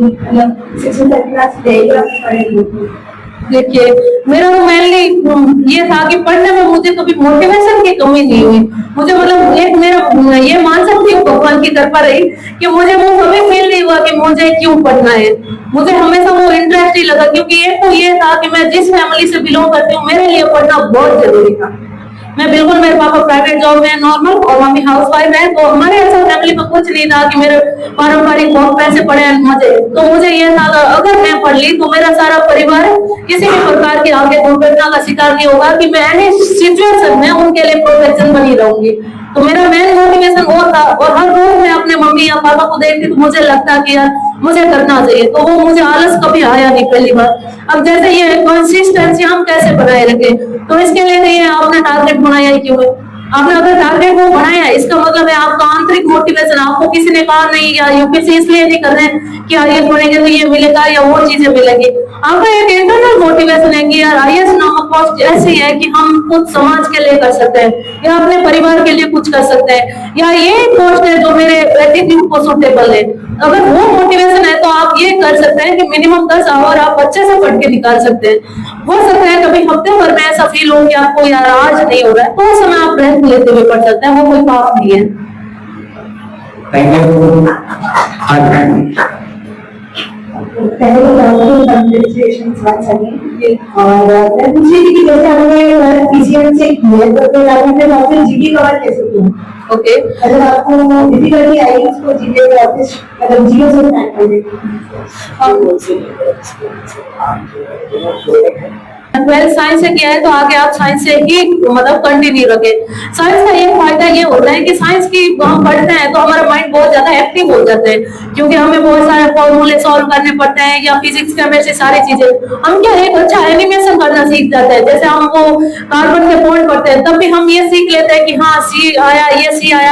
Speaker 6: मतलब 16 सेकंड आज डेली आप पढ़ेंगे।
Speaker 2: देखिए मेरा तो मेनली ये था कि पढ़ने में मुझे कभी मोटिवेशन की कमी नहीं हुई। मुझे मतलब एक मेरा ये मान सकती हूँ भगवान की कृपा रही कि मुझे वो कभी फील नहीं हुआ कि मुझे क्यों पढ़ना है। मुझे हमेशा वो इंटरेस्ट ही लगा, क्योंकि एक तो ये था कि मैं जिस फैमिली से बिलोंग करती हूँ मेरे लिए पढ़ना बहुत जरूरी था। मैं बिल्कुल, मेरे पापा प्राइवेट जॉब में नॉर्मल और मम्मी हाउसवाइफ है, तो हमारे ऐसा फैमिली में कुछ नहीं था कि मेरे पारंपरिक बहुत पैसे पड़े मजे। तो मुझे ये था अगर मैं पढ़ ली तो मेरा सारा परिवार किसी भी प्रकार की आगे दुर्घटना का शिकार नहीं होगा, कि मैं एनी सिचुएशन में उनके लिए प्रोटेक्शन बनी रहूंगी। तो मेरा मेन मोटिवेशन वो था, और हर रोज मैं अपने मम्मी या पापा को देखती तो मुझे लगता कि यार मुझे करना चाहिए, तो वो मुझे आलस कभी आया नहीं पहली बार। अब जैसे ये कंसिस्टेंसी हम कैसे बनाए रखें, तो इसके लिए नहीं है आपने टारगेट बनाया ही क्यों है। आपने अगर टारगेट वो बनाया है, इसका मतलब है आपका आंतरिक मोटिवेशन, आपको किसी ने कहा नहीं या यूपीएससी इसलिए नहीं कर रहे हैं कि आईएएस बनेंगे तो ये मिलेगा या वो चीजें मिलेगी। आपका एक इंटरनल मोटिवेशन है कि यार आईएएस नामक पोस्ट ऐसी है कि हम कुछ समाज के लिए कर सकते हैं, या अपने परिवार के लिए कुछ कर सकते हैं, या ये पोस्ट है जो मेरे एटीट्यूड को सूटेबल है। अगर वो मोटिवेशन है तो आप ये कर सकते हैं कि मिनिमम 10 आवर आप अच्छे से पढ़ के निकाल सकते हैं। हो सकता है कभी हफ्ते भर में ऐसा फील हो कि आपको यार आज नहीं हो रहा है, तो उस समय आप ब्रेक लेते हुए पढ़ सकते हैं, वो कोई पाप नहीं है।
Speaker 4: Thank you.
Speaker 6: Congratulations once again. और मैं पूछ रही थी कि जैसे हमने पीसीएम से किया तो फिर आपने वापस जीके कवर कैसे किया?
Speaker 2: ओके।
Speaker 6: अगर आपको डिफिकल्टी आई उसको जीके वापस मतलब जीरो से स्टार्ट करने
Speaker 2: ट्वेल्थ साइंस से किया है तो आगे आप साइंस से ही मतलब कंटिन्यू रखें। साइंस का ये फायदा ये होता है कि साइंस की हम पढ़ते हैं तो हमारा माइंड बहुत ज्यादा एक्टिव हो जाता है, क्योंकि हमें बहुत सारे फॉर्मूले सॉल्व करने पड़ते हैं या फिजिक्स केमिस्ट्री सारी चीजें। हम क्या एक अच्छा एनिमेशन करना सीख जाते हैं, जैसे हम वो कार्बन के बॉन्ड पढ़ते हैं तब भी हम ये सीख लेते हैं कि हाँ सी आया,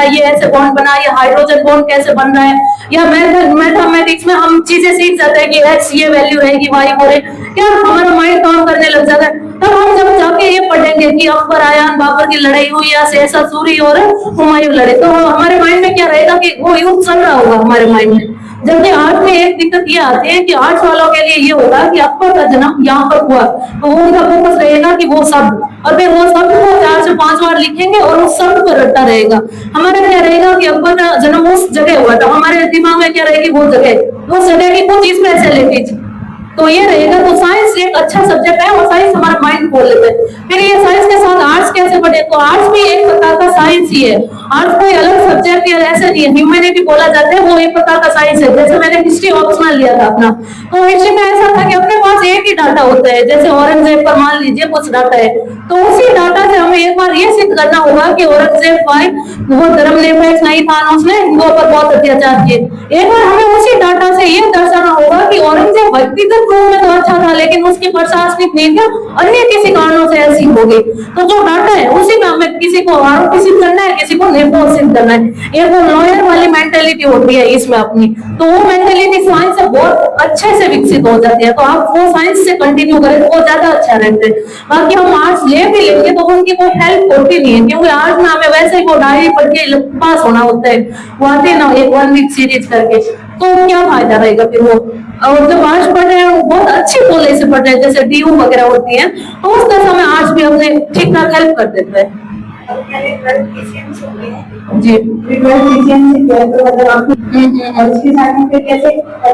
Speaker 2: ये ऐसे बॉन्ड बना, ये हाइड्रोजन बॉन्ड कैसे बन रहा है, या मैथमेटिक्स में हम चीजें सीख जाते हैं कि एक्स ये वैल्यू रहेगी, वाई हो रहे, क्या हमारा माइंड काम करने लग जाता है। तब हम जब जाके ये पढ़ेंगे कि अकबर आयान बाबर की लड़ाई हुई या शेरशाह सूरी और हुमायूं लड़े, तो हमारे माइंड में क्या रहेगा कि वो युद्ध चल रहा होगा हमारे माइंड में। जबकि आर्ट में एक दिक्कत ये आती है कि आर्ट्स वालों के लिए ये होगा कि अकबर का जन्म यहाँ पर हुआ, तो वो उनका फोकस रहेगा कि वो शब्द, और फिर वो शब्द को 4 से 5 बार लिखेंगे और उस शब्द पर रटता रहेगा। हमारा क्या रहेगा कि अकबर का जन्म उस जगह हुआ, तो हमारे दिमाग में क्या रहेगी वो जगह, उस जगह की कुछ इसमें ऐसे लेती, तो ये रहेगा। तो साइंस एक अच्छा सब्जेक्ट है और साइंस हमारा माइंड खोल लेता है। फिर ये साइंस के साथ आर्ट्स कैसे पढ़े, तो आर्ट्स भी एक प्रकार का साइंस ही है। आर्ट्स कोई अलग सब्जेक्ट या ऐसे नहीं है, ह्यूमैनिटी बोला जाता है, वो एक प्रकार का साइंस है। जैसे मैंने हिस्ट्री ऑप्शनल लिया था अपना, तो हिस्ट्री में ऐसा था कि अपने पास एक ही डाटा होता है, जैसे औरंगजेब पर मान लीजिए कुछ डाटा है, तो उसी डाटा से हमें एक बार ये सिद्ध करना होगा कि औरंगजेब भाई वो धर्मनिरपेक्ष नहीं था, उसने हिंदुओं पर बहुत अत्याचार किए। एक बार हमें उसी डाटा से ये दर्शाना होगा कि औरंगजेब व्यक्तिगत रूप में तो अच्छा था, लेकिन उसकी प्रशासनिक नीतियां अन्य किसी कारणों से ऐसी हो गई। तो जो डाटा है उसी में हमें किसी को आरोपी सिद्ध करना है, किसी को निर्दोष सिद्ध करना है। एक वो लॉयर वाली मेंटेलिटी होती है इसमें अपनी, तो वो मेंटेलिटी साइंस से बहुत अच्छे से विकसित हो जाती है। तो आप वो साइंस से कंटिन्यू करें तो वो ज्यादा अच्छा रहता है। बाकी हम आर्ट्स ले भी लेंगे तो उनकी कोई हेल्प होती नहीं है, क्योंकि आर्ट्स में हमें वैसे ही वो डायरी पढ़ के पास होना होता है, वो आते हैं ना एक 1 वीक सीरीज करके, तो क्या फायदा रहेगा फिर वो। और जब आर्ट्स पढ़ रहे हैं वो बहुत अच्छी कॉलेज से पढ़ रहे हैं, जैसे डीयू वगैरह होती है, तो उस तरह से हमें आर्ट्स भी अपने ठीक ठाक हेल्प कर देता है। जी
Speaker 6: मतलब आप और उसके साथ में फिर कैसे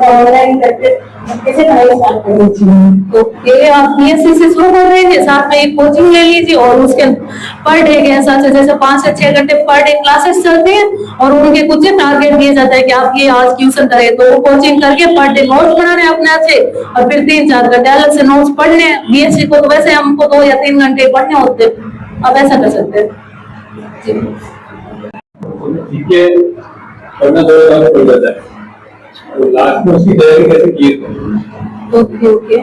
Speaker 6: ऑनलाइन करते कैसे पढ़ाई स्टार्ट करनी
Speaker 2: ओके, आप बीएससी से शुरू कर रहे हैं, साथ में एक कोचिंग ले लीजिए और उसके पर डे के हिसाब से जैसे 5 से 6 घंटे पर डे क्लासेस चलते हैं, और उनके कुछ टारगेट दिए जाता है कि आप ये आज ट्यूशन करें, तो वो कोचिंग करके पर डे नोट्स बनाने अपने अच्छे, और फिर 3-4 घंटे अलग से नोट्स पढ़ने। बीएससी को तो वैसे हमको 2 या 3 घंटे पढ़ने होते हैं, आप ऐसा कर सकते हैं।
Speaker 7: जीके पढ़ना थोड़ा सा पड़ जाता है, तो लास्ट में उसकी तैयारी कैसे की है?
Speaker 2: ओके,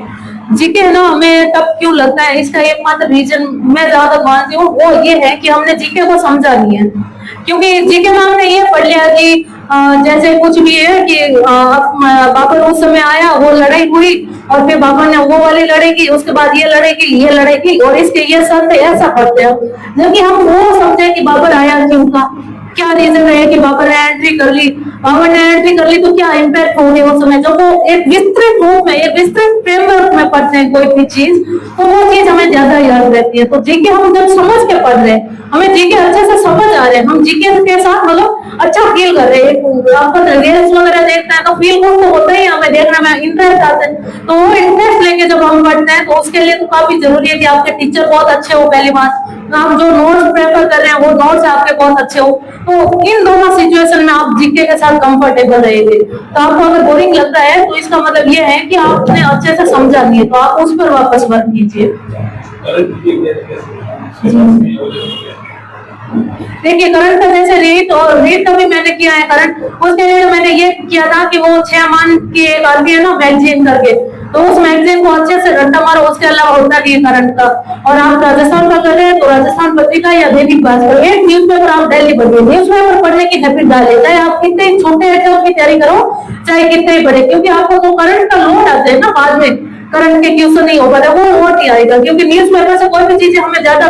Speaker 2: जीके है ना हमें टफ क्यों लगता है, इसका एकमात्र रीजन मैं ज्यादा मानती हूँ वो ये है कि हमने जीके को समझा नहीं है। क्योंकि जीके में हमने ये पढ़ लिया कि जैसे कुछ भी है कि बाबर उस समय आया, वो लड़ाई हुई, और फिर बाबर ने वो वाली लड़ाई की, उसके बाद ये लड़ाई की, और इसके ये सब ऐसा पढ़ते हैं। जबकि हम वो समझे कि बाबर आया क्यों था, क्या रीजन है कि बाबर ने एंट्री कर ली, तो क्या इम्पैक्ट होंगे उस समय। जब वो एक विस्तृत रूप में, एक विस्तृत फ्रेमवर्क में पढ़ते हैं कोई भी चीज, तो वो चीज हमें ज्यादा याद रहती है। तो जीके हम जब समझ के पढ़ रहे हैं, हमें जीके अच्छे से समझ आ रहे हैं, हम जीके के साथ मतलब अच्छा फील कर रहे हैं। आपको रील्स वगैरह देखते हैं तो फील गुड तो होता ही, हमें देखने में इंटरेस्ट आता है। तो वो इंटरेस्ट लेके जब हम पढ़ते हैं तो उसके लिए तो काफी जरूरी है कि आपके टीचर बहुत अच्छे हो, पहली बात, आप जो नोट्स प्रेफर कर रहे हैं वो नोट्स आपके बहुत अच्छे हो। तो इन दोनों सिचुएशन में आप जीके के साथ कंफर्टेबल रहेंगे। तो आपको अगर बोरिंग लगता है तो इसका मतलब ये है कि आपने अच्छे से समझा नहीं है, तो आप उस पर वापस वर्क कीजिए। देखिए करंट का जैसे रीट का भी मैंने किया है करंट, उसके लिए मैंने ये किया था कि वो 6 मान की एक आती है ना मैगजीन करके, तो उस मैगजीन को अच्छे से रट्टा मारो, उसके अलावा होता नहीं है करंट का। और आप राजस्थान का कर रहे हैं तो राजस्थान पत्रिका या दैनिक भास्कर, एक न्यूज़पेपर आप डेली पढ़िए। न्यूज़पेपर पढ़ने की हैबिट डाले, चाहे आप कितने छोटे एग्जाम की तैयारी करो, चाहे कितने ही पढ़े, क्योंकि आपको तो करंट का लोड आता है ना, बाद में करंट के क्वेश्चन नहीं हो पाता, वो लोड ही आएगा। क्योंकि न्यूज़पेपर से कोई भी चीजें हमें ज्यादा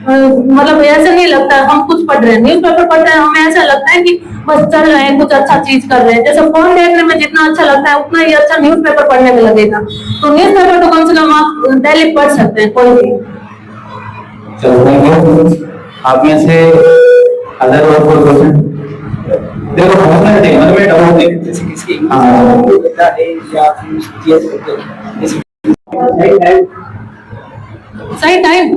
Speaker 2: मतलब ऐसा नहीं लगता हम कुछ पढ़ रहे हैं। न्यूज़पेपर पढ़ते हैं हमें ऐसा लगता है कि बस चल रहे हैं, कुछ अच्छा चीज कर रहे हैं। जैसे फोन देखने में जितना अच्छा लगता है उतना ही अच्छा न्यूज़पेपर पढ़ने में लगेगा। तो न्यूज़पेपर तो कम से कम आप डेली पढ़ सकते हैं कोई भी।
Speaker 4: चलो आप में से अदर और कोई क्वेश्चन? देखो पहुंचना चाहिए, मन में डाउट नहीं।
Speaker 5: जैसे किसी
Speaker 2: सही टाइम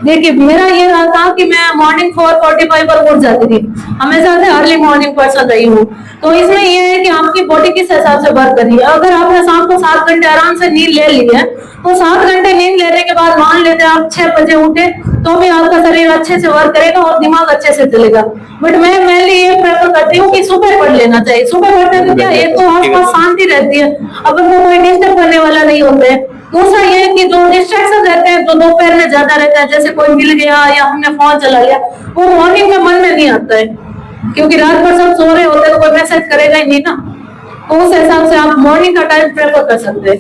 Speaker 2: देखिए मेरा ये रहा था कि मैं मॉर्निंग 4:45 पर उठ जाती थी, हमेशा से अर्ली मॉर्निंग पर्सन रही हूँ। तो इसमें ये है कि आपकी बॉडी किस हिसाब से वर्क कर रही है। अगर आपने शाम को 7 घंटे आराम से नींद ले ली है, तो 7 घंटे नींद लेने के बाद मान लेते हैं आप 6 बजे उठे, तो भी आपका शरीर अच्छे से वर्क करेगा और दिमाग अच्छे से चलेगा। बट मैं मेनली ये प्रेफर करती हूँ कि सुबह पढ़ लेना चाहिए। सुबह पढ़ने से क्या, एक तो आसपास शांति रहती है, अपन को कोई डिस्टर्ब करने वाला नहीं होता है। दूसरा ये है कि जो डिस्ट्रैक्शन रहते हैं जो दोपहर में ज्यादा रहता है, जैसे कोई मिल गया या हमने फोन चला लिया, वो मॉर्निंग में मन में नहीं आता है, क्योंकि रात भर सब सो रहे होते हैं तो कोई मैसेज करेगा ही नहीं ना। तो उस हिसाब से आप मॉर्निंग का टाइम प्रेफर कर सकते हैं।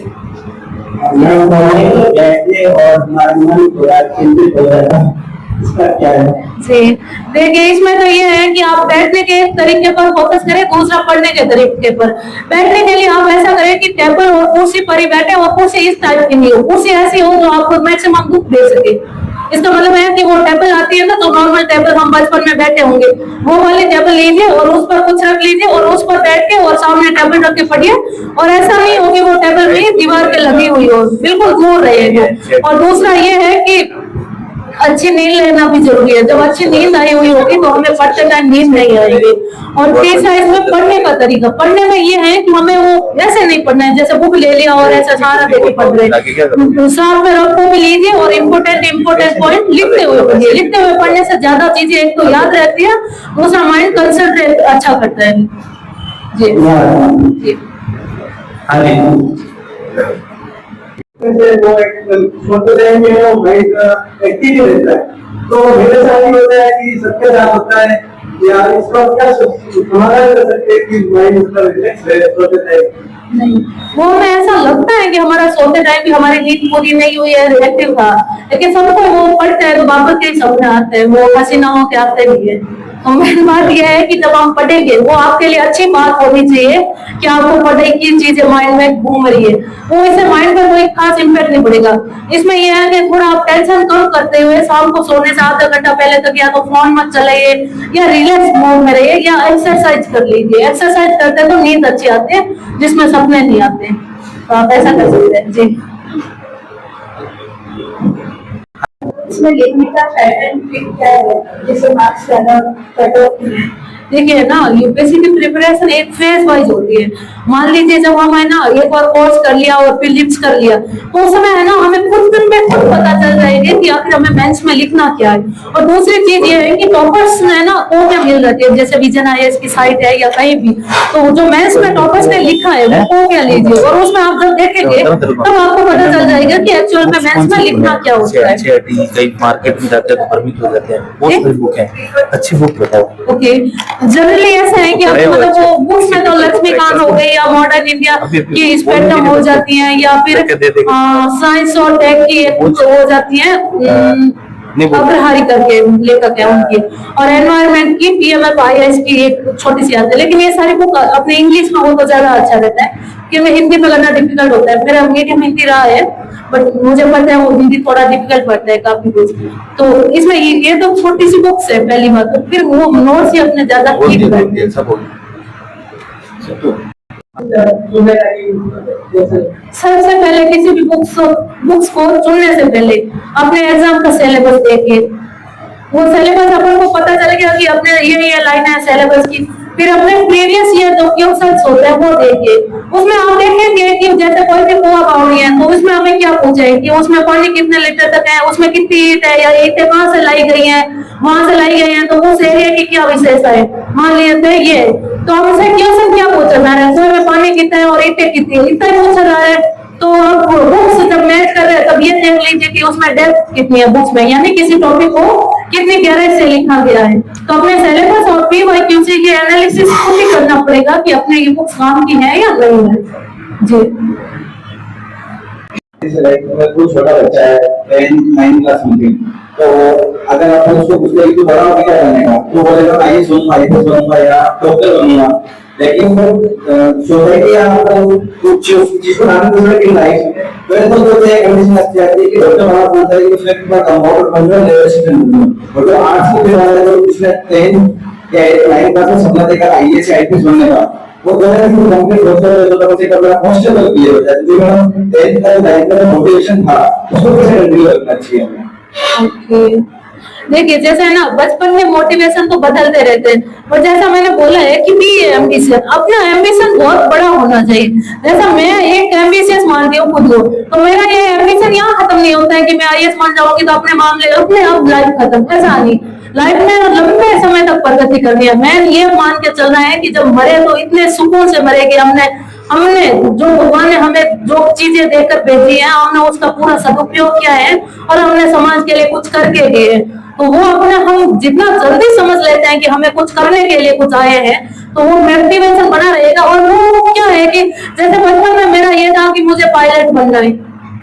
Speaker 2: जी देखिए इसमें तो ये है कि आप बैठने के तरीके पर फोकस करें, दूसरा पढ़ने के तरीके पर। बैठने के लिए आप ऐसा करें कि टेबल और कुर्सी पर ही बैठे, और कुर्सी इस टाइप की नहीं हो, कुर्सी ऐसी हो जो आपको मैक्सिमम दुख दे सके। इसका मतलब है कि वो टेबल आती है ना, तो नॉर्मल टेबल हम बचपन में बैठे होंगे, वो वाली टेबल लीजिए और उस पर कुछ रख लीजिए और उस पर बैठ के और सामने टेबल रख के पढ़िए। और ऐसा नहीं हो कि वो टेबल में दीवार पे लगी हुई हो, बिल्कुल दूर रहेगी। और दूसरा ये है कि अच्छी नींद लेना भी जरूरी है। जब अच्छी नींद आई हुई होगी तो हमें पढ़ते टाइम नींद नहीं आएगी। और तीसरा इसमें पढ़ने का तरीका, पढ़ने में ये है कि हमें वो ऐसे नहीं पढ़ना है जैसे बुक ले लिया और ऐसा सारा देके पढ़ रहे। साथ में रखो भी लीजिए और इम्पोर्टेंट पॉइंट लिखते हुए पढ़िए। लिखते हुए पढ़ने से ज्यादा चीजें एक तो याद रहती है, दूसरा माइंड कंसंट्रेट अच्छा करता है। जी
Speaker 7: वो छोटे टाइम में वो माइंड एक्टिव रहता है, तो मेरे साथ ही होता है कि सबके साथ होता है। या इस बात क्या हमारा कर सकते हैं कि माइंड उसका रिलैक्स रहे छोटे टाइम
Speaker 2: नहीं, वो हमें ऐसा लगता है कि हमारा सोते टाइम भी हमारी नींद पूरी नहीं हुई है, रिएक्टिव था, लेकिन सबको वो पढ़ते हैं तो वापस के सपने आते हैं, वो हसीना हो के आते भी है। तो मेन बात यह है कि जब हम पढ़ेंगे वो आपके लिए अच्छी बात होनी चाहिए कि आपको पढ़ाई की चीजें माइंड में घूम रही है, वो इसे माइंड पर कोई खास इम्पैक्ट नहीं पड़ेगा। इसमें यह है कि थोड़ा आप टेंशन कम करते हुए शाम को सोने से आधा घंटा पहले तक या तो फोन मत चलाइए या रिलैक्स मोड में रहिए या एक्सरसाइज कर लीजिए। एक्सरसाइज करते हैं तो नींद अच्छी आती है, जिसमें सपने नहीं आते हैं। तो आप ऐसा कर सकते हैं। जी
Speaker 6: इसमें लिखने का पैटर्न क्या है, जैसे मार्क्स ज्यादा कट ऑफ
Speaker 2: देखिए ना, यूपीएससी की प्रिपरेशन एक फेज वाइज होती है। मान लीजिए जब हम है ना एक बार कोर्स कर लिया और प्रीलिम्स कर लिया, तो उस समय है ना हमें खुद दिन में खुद पता चल जाएगा कि आखिर हमें मेंस में लिखना क्या है। और दूसरी चीज ये है कि टॉपर्स है ना वो क्या मिल जाती है, जैसे विजन आईएएस की साइट है या कहीं भी, तो जो मेंस में टॉपर्स ने लिखा है वो क्या लीजिए, और उसमें आप जब देखेंगे तब आपको पता चल जाएगा कि एक्चुअल में मेंस में लिखना क्या होता है।
Speaker 8: कई मार्केट में जाते हैं तो परमिट हो जाते हैं, बहुत सारी बुक है, अच्छी बुक बताओ।
Speaker 2: ओके, जनरली ऐसा है कि आपको मतलब वो बुक्स में तो लक्ष्मीकांत हो गई या मॉडर्न इंडिया की स्पेक्ट्रम हो जाती है, या फिर साइंस और टेक की एक हो जाती है, अग्रहारी करके लेखक है उनकी, और एनवायरमेंट की पीएमएफ आईएएस की एक छोटी सी आती है। लेकिन ये सारी बुक अपने इंग्लिश में हो तो ज्यादा अच्छा रहता है, क्योंकि हिंदी में करना डिफिकल्ट होता है। मेरा मीडियम हिंदी रहा है, बट मुझे पता है वो हिंदी थोड़ा डिफिकल्ट पड़ता है काफी कुछ। तो इसमें ये तो छोटी सी बुक्स है पहली बात, तो फिर वो नोट्स ही अपने ज्यादा ठीक करते हैं। सबसे पहले किसी भी बुक्स को चुनने से पहले अपने एग्जाम का सिलेबस देखिए। वो सिलेबस अपन को पता चलेगा कि अपने ये लाइन है सिलेबस की। फिर अपने प्रीवियस ईयर जो क्वेश्चंस होते हैं वो देखिए, उसमें आप देखेंगे कि जैसे कोई भी कुआं बावड़ी है तो उसमें हमें क्या पूछे कि उसमें पानी कितने लीटर तक है, उसमें कितनी ईंट है या ईंटें कहाँ से लाई गई हैं, वहां से लाई गई हैं, तो उस एरिया की क्या विशेषता है। मान लीजिए ये, तो अब उसे क्वेश्चन क्या पूछ रहा है, कुएं में पानी कितना है और ईंटें कितनी है, इतना ही पूछ रहा है। तो आप बुक्स जब मैच कर रहे हैं तब ये देख लीजिए कि उसमें डेप्थ कितनी है बुक्स में, यानी किसी टॉपिक को कितनी गहराई से लिखा गया है। तो अपने सिलेबस और पीवाईक्यूसी के एनालिसिस खुद ही करना पड़ेगा कि अपने ये बुक्स काम की है या नहीं है। जी
Speaker 4: कोई छोटा बच्चा है 10 9 क्लास समथिंग, तो अगर आप उसको पूछते कि तू बड़ा होकर क्या बनेगा, तो बोलेगा आईएएस बनूंगा या डॉक्टर बनूंगा। लेकिन सोसाइटी आपको कुछ चीज को नाम दूसरे की लाइफ में तो बोलते हैं कंडीशन अच्छी आती है कि डॉक्टर बना बोलता है कि उसने कितना कंपाउंडर बन रहा है, लेवल स्टूडेंट बन रहा है। और जो आर्ट्स के वाले तो उसने
Speaker 7: या 9 क्लास में सपना देखा आईएएस या आईपीएस बनने का, वो जो है कि कंप्लीट प्रोसेस जो तब से कर रहा कांस्टेबल के लिए होता है, जो मेरा 10th का 9th का मोटिवेशन था उसको कैसे कंटिन्यू करना चाहिए हमें।
Speaker 2: ओके, देखिए जैसे है ना, बचपन में मोटिवेशन तो बदलते रहते हैं, और जैसा मैंने बोला है कि बी एम्बिशन, अपना एम्बिशन बहुत बड़ा होना चाहिए। जैसा मैं एक एम्बिशियस मानती हूँ खुद को, तो मेरा ये एम्बिशन यहाँ खत्म नहीं होता है कि मैं आईएएस बन जाऊंगी तो अपने मामले अपने अब लाइफ खत्म, ऐसा नहीं। लाइफ में लंबे समय तक प्रगति करनी है। मैं ये मान के चलना है कि जब मरे तो इतने सुकून से मरे कि हमने जो भगवान ने हमें जो चीजें देकर भेजी है, हमने उसका पूरा सदुपयोग किया है और हमने समाज के लिए कुछ करके गए। तो वो अपने हम जितना जल्दी समझ लेते हैं कि हमें कुछ करने के लिए कुछ आए हैं, तो वो मोटिवेशन बना रहेगा। और वो क्या है कि जैसे बचपन में मेरा ये था कि मुझे पायलट बनना है,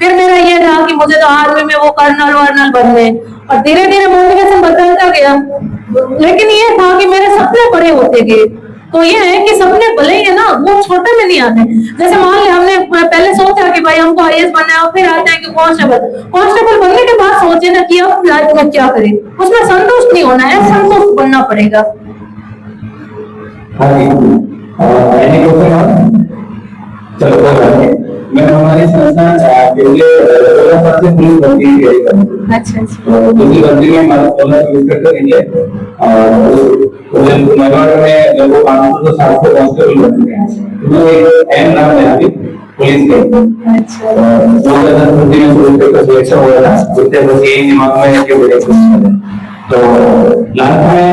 Speaker 2: फिर मेरा ये था कि मुझे तो आर्मी में वो कर्नल वर्नल बनने, और धीरे धीरे मोटिवेशन बदलता गया। लेकिन ये था कि मेरे सपने बड़े होते गए। तो ये है कि सपने भले ही है ना, वो छोटे में नहीं आते। जैसे मान ले हमने पहले सोचा कि भाई हमको आईएएस बनना है, और फिर आते हैं कि कांस्टेबल बनने के बाद सोचे ना कि अब लाइफ में क्या करें, उसमें संतुष्ट नहीं होना है, संतुष्ट बनना पड़ेगा।
Speaker 4: चलो कोई बात नहीं, मैं हमारी संस्था के लिए पुलिस भर्ती की तैयारी कर रही हूँ।
Speaker 2: अच्छा,
Speaker 4: पुलिस भर्ती में हमारा स्कॉलर यूज करते रहेंगे, और मेवाड़ में जब वो 500 से 700 कांस्टेबल बनते हैं, तो एक एम नाम है अभी पुलिस के। 2010 में पुलिस का सिलेक्शन हुआ था, उससे बस यही दिमाग में है कि बड़े खुश हैं। तो लास्ट में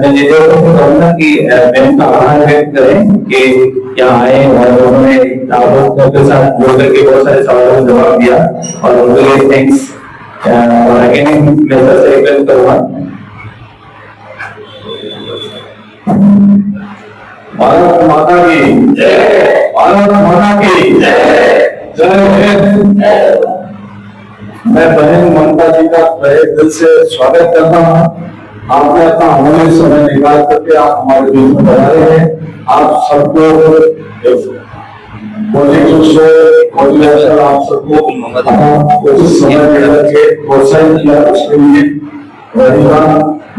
Speaker 4: मैं ये कहूँगा कि बैंक का आभार व्यक्त करें कि यहाँ आए और उन्होंने आप के साथ जुड़ करके बहुत सारे सवालों का जवाब दिया, और उनके लिए थैंक्स। और अगेन मैं सबसे रिक्वेस्ट करूँगा,
Speaker 3: भारत माता की जय, भारत माता की जय, जय हिंद। मैं बहन ममता जी का तहे दिल से स्वागत करता हूँ। आपने अपना अमूल्य समय निकाल करके आप हमारे बीच में बना रहे हैं। आप सबको मोटिवेशन, आप सबको उचित समय मिलकर के प्रोत्साहित किया, उसके लिए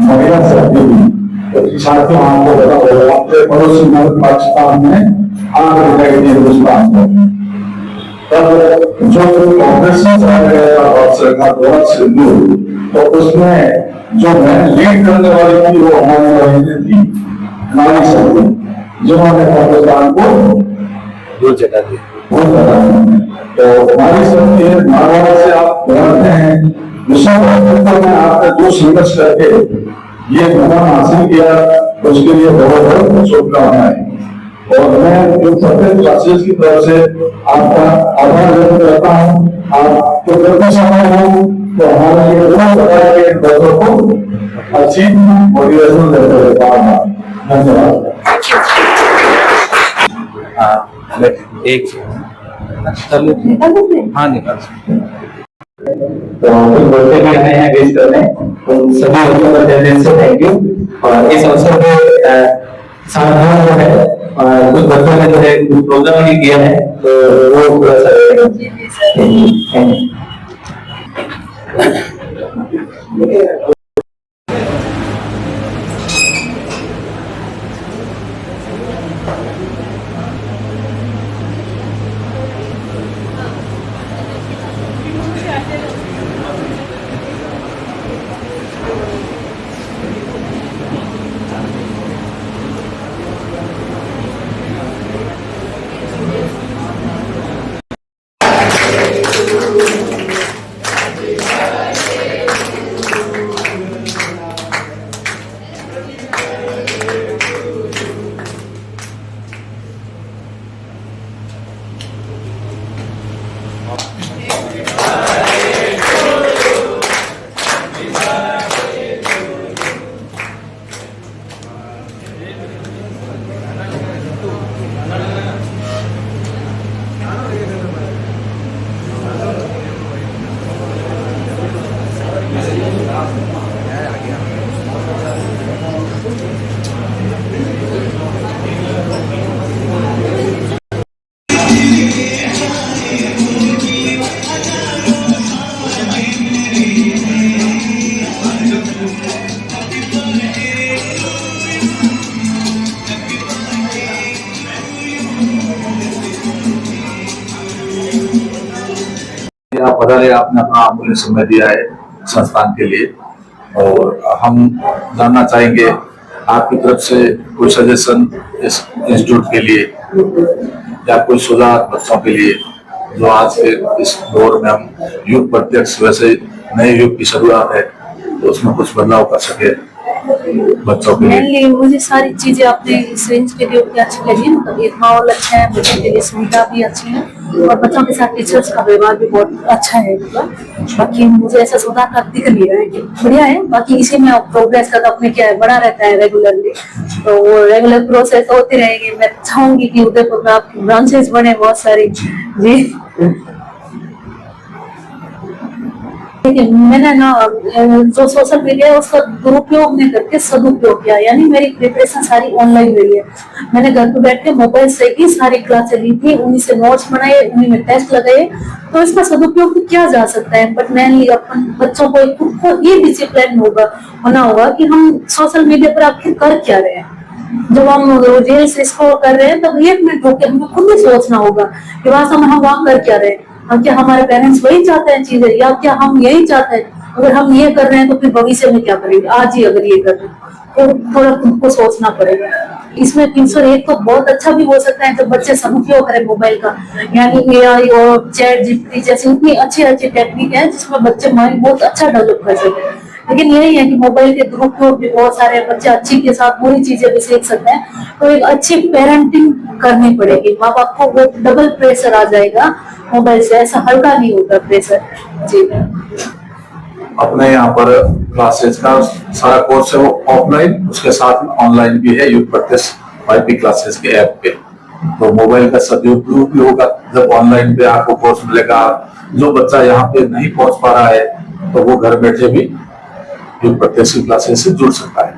Speaker 3: महिला शक्ति भी साथियों आपको बता होगा, अपने पड़ोसी मुल्क पाकिस्तान में आग लगाई थी हिंदुस्तान में, तब जो कांग्रेस और सरकार द्वारा से दूर, तो उसमें जो लीड करने वाली थी वो हमारी बहनें थी, नारी शक्ति, जिन्होंने पाकिस्तान को
Speaker 8: दूर जगह दी।
Speaker 3: तो नारी शक्ति नारायण से आप जानते हैं, विश्व में आपने जो संघर्ष करके ये मुकाम हासिल किया, उसके लिए बहुत बहुत शुभकामनाएं। और मैं जो सफेद क्लासेस की तरफ से आपका आभार व्यक्त करता हूँ। आपको करते समय हूँ तो हमारे लिए बहुत प्रकार के बच्चों को अच्छी मोटिवेशन देते रहता हूँ। धन्यवाद।
Speaker 8: एक हाँ निकाल
Speaker 4: तो कुछ बच्चे भी आए हैं विश करने, उन सभी बच्चों का दिल से थैंक यू। और इस अवसर पे साधारण जो है कुछ बच्चों ने जो है प्रोग्राम भी किया है, तो वो पूरा सर
Speaker 3: पधारे, आपने अपना अमूल्य समय दिया है संस्थान के लिए, और हम जानना चाहेंगे आपकी तरफ से कोई सजेशन इस इंस्टीट्यूट के लिए या कोई सुधार बच्चों के लिए, जो आज के इस दौर में हम युग प्रत्यक्ष वैसे नए युग की शुरुआत है, तो उसमें कुछ बदलाव कर सके बच्चों के लिए।
Speaker 2: मेनली मुझे सारी चीजें अपने इस रेंज के लिए भी अच्छी लगी, मतलब एक माहौल अच्छा है, बच्चों के लिए सुविधा भी अच्छी है और बच्चों के साथ टीचर्स का व्यवहार भी बहुत अच्छा है। मतलब बाकी मुझे ऐसा सुधार का दिख नहीं रहा है कि बढ़िया है, बाकी इसी में प्रोग्रेस का अपने क्या है बड़ा रहता है रेगुलरली, तो वो रेगुलर प्रोसेस होती रहेगी। मैं चाहूंगी कि उदयपुर में आपकी ब्रांचेस बने बहुत सारी। जी मैंने ना जो सोशल मीडिया है उसका दुरुपयोग नहीं करके सदुपयोग किया, यानी मेरी प्रिपरेशन सारी ऑनलाइन रही है। मैंने घर पे बैठ के मोबाइल से ही सारी क्लासें ली थी, उन्हीं से नोट्स बनाए, उन्हीं में टेस्ट लगाए, तो इसका सदुपयोग तो किया जा सकता है। बट मेनली अपन बच्चों को खुद को ये डिसिप्लिन होना होगा कि हम सोशल मीडिया पर आखिर कर क्या रहे हैं। जब हम रील्स स्क्रॉल कर रहे हैं तब 1 मिनट होकर हमें खुद ही सोचना होगा कि वास्तव में हम वहाँ कर क्या रहे हैं, और क्या हमारे पेरेंट्स वही चाहते हैं चीजें, या क्या हम यही चाहते हैं। अगर हम ये कर रहे हैं तो फिर भविष्य में क्या करेंगे, आज ही अगर ये कर रहे हैं तो थोड़ा खुद को सोचना पड़ेगा। इसमें 301 तो बहुत अच्छा भी हो सकता है जब बच्चे सदुपयोग करें मोबाइल का, यानी AI और चैट जीपीटी जैसी इतनी अच्छी टेक्निक है जिसमें बच्चे माइंड बहुत अच्छा डेवलप कर सकते हैं। लेकिन यही है कि मोबाइल के दुरुपयोग भी बहुत सारे, बच्चे अच्छी के साथ बुरी चीजें भी सीख सकते हैं, तो एक अच्छी पेरेंटिंग करनी पड़ेगी। माँ बाप को वो डबल प्रेशर आ जाएगा मोबाइल से, ऐसा हल्का नहीं होता प्रेशर। जी
Speaker 3: अपने यहाँ पर क्लासेज का सारा कोर्स है वो ऑफलाइन, उसके साथ ऑनलाइन भी है युग प्रत्यक्ष YP क्लासेज के ऐप पे। तो मोबाइल का सदुपयोग होगा, जब ऑनलाइन पे आपको कोर्स मिलेगा, जो बच्चा यहाँ पे नहीं पहुंच पा रहा है तो वो घर बैठे भी युग प्रत्यक्ष क्लासेज से जुड़ सकता है।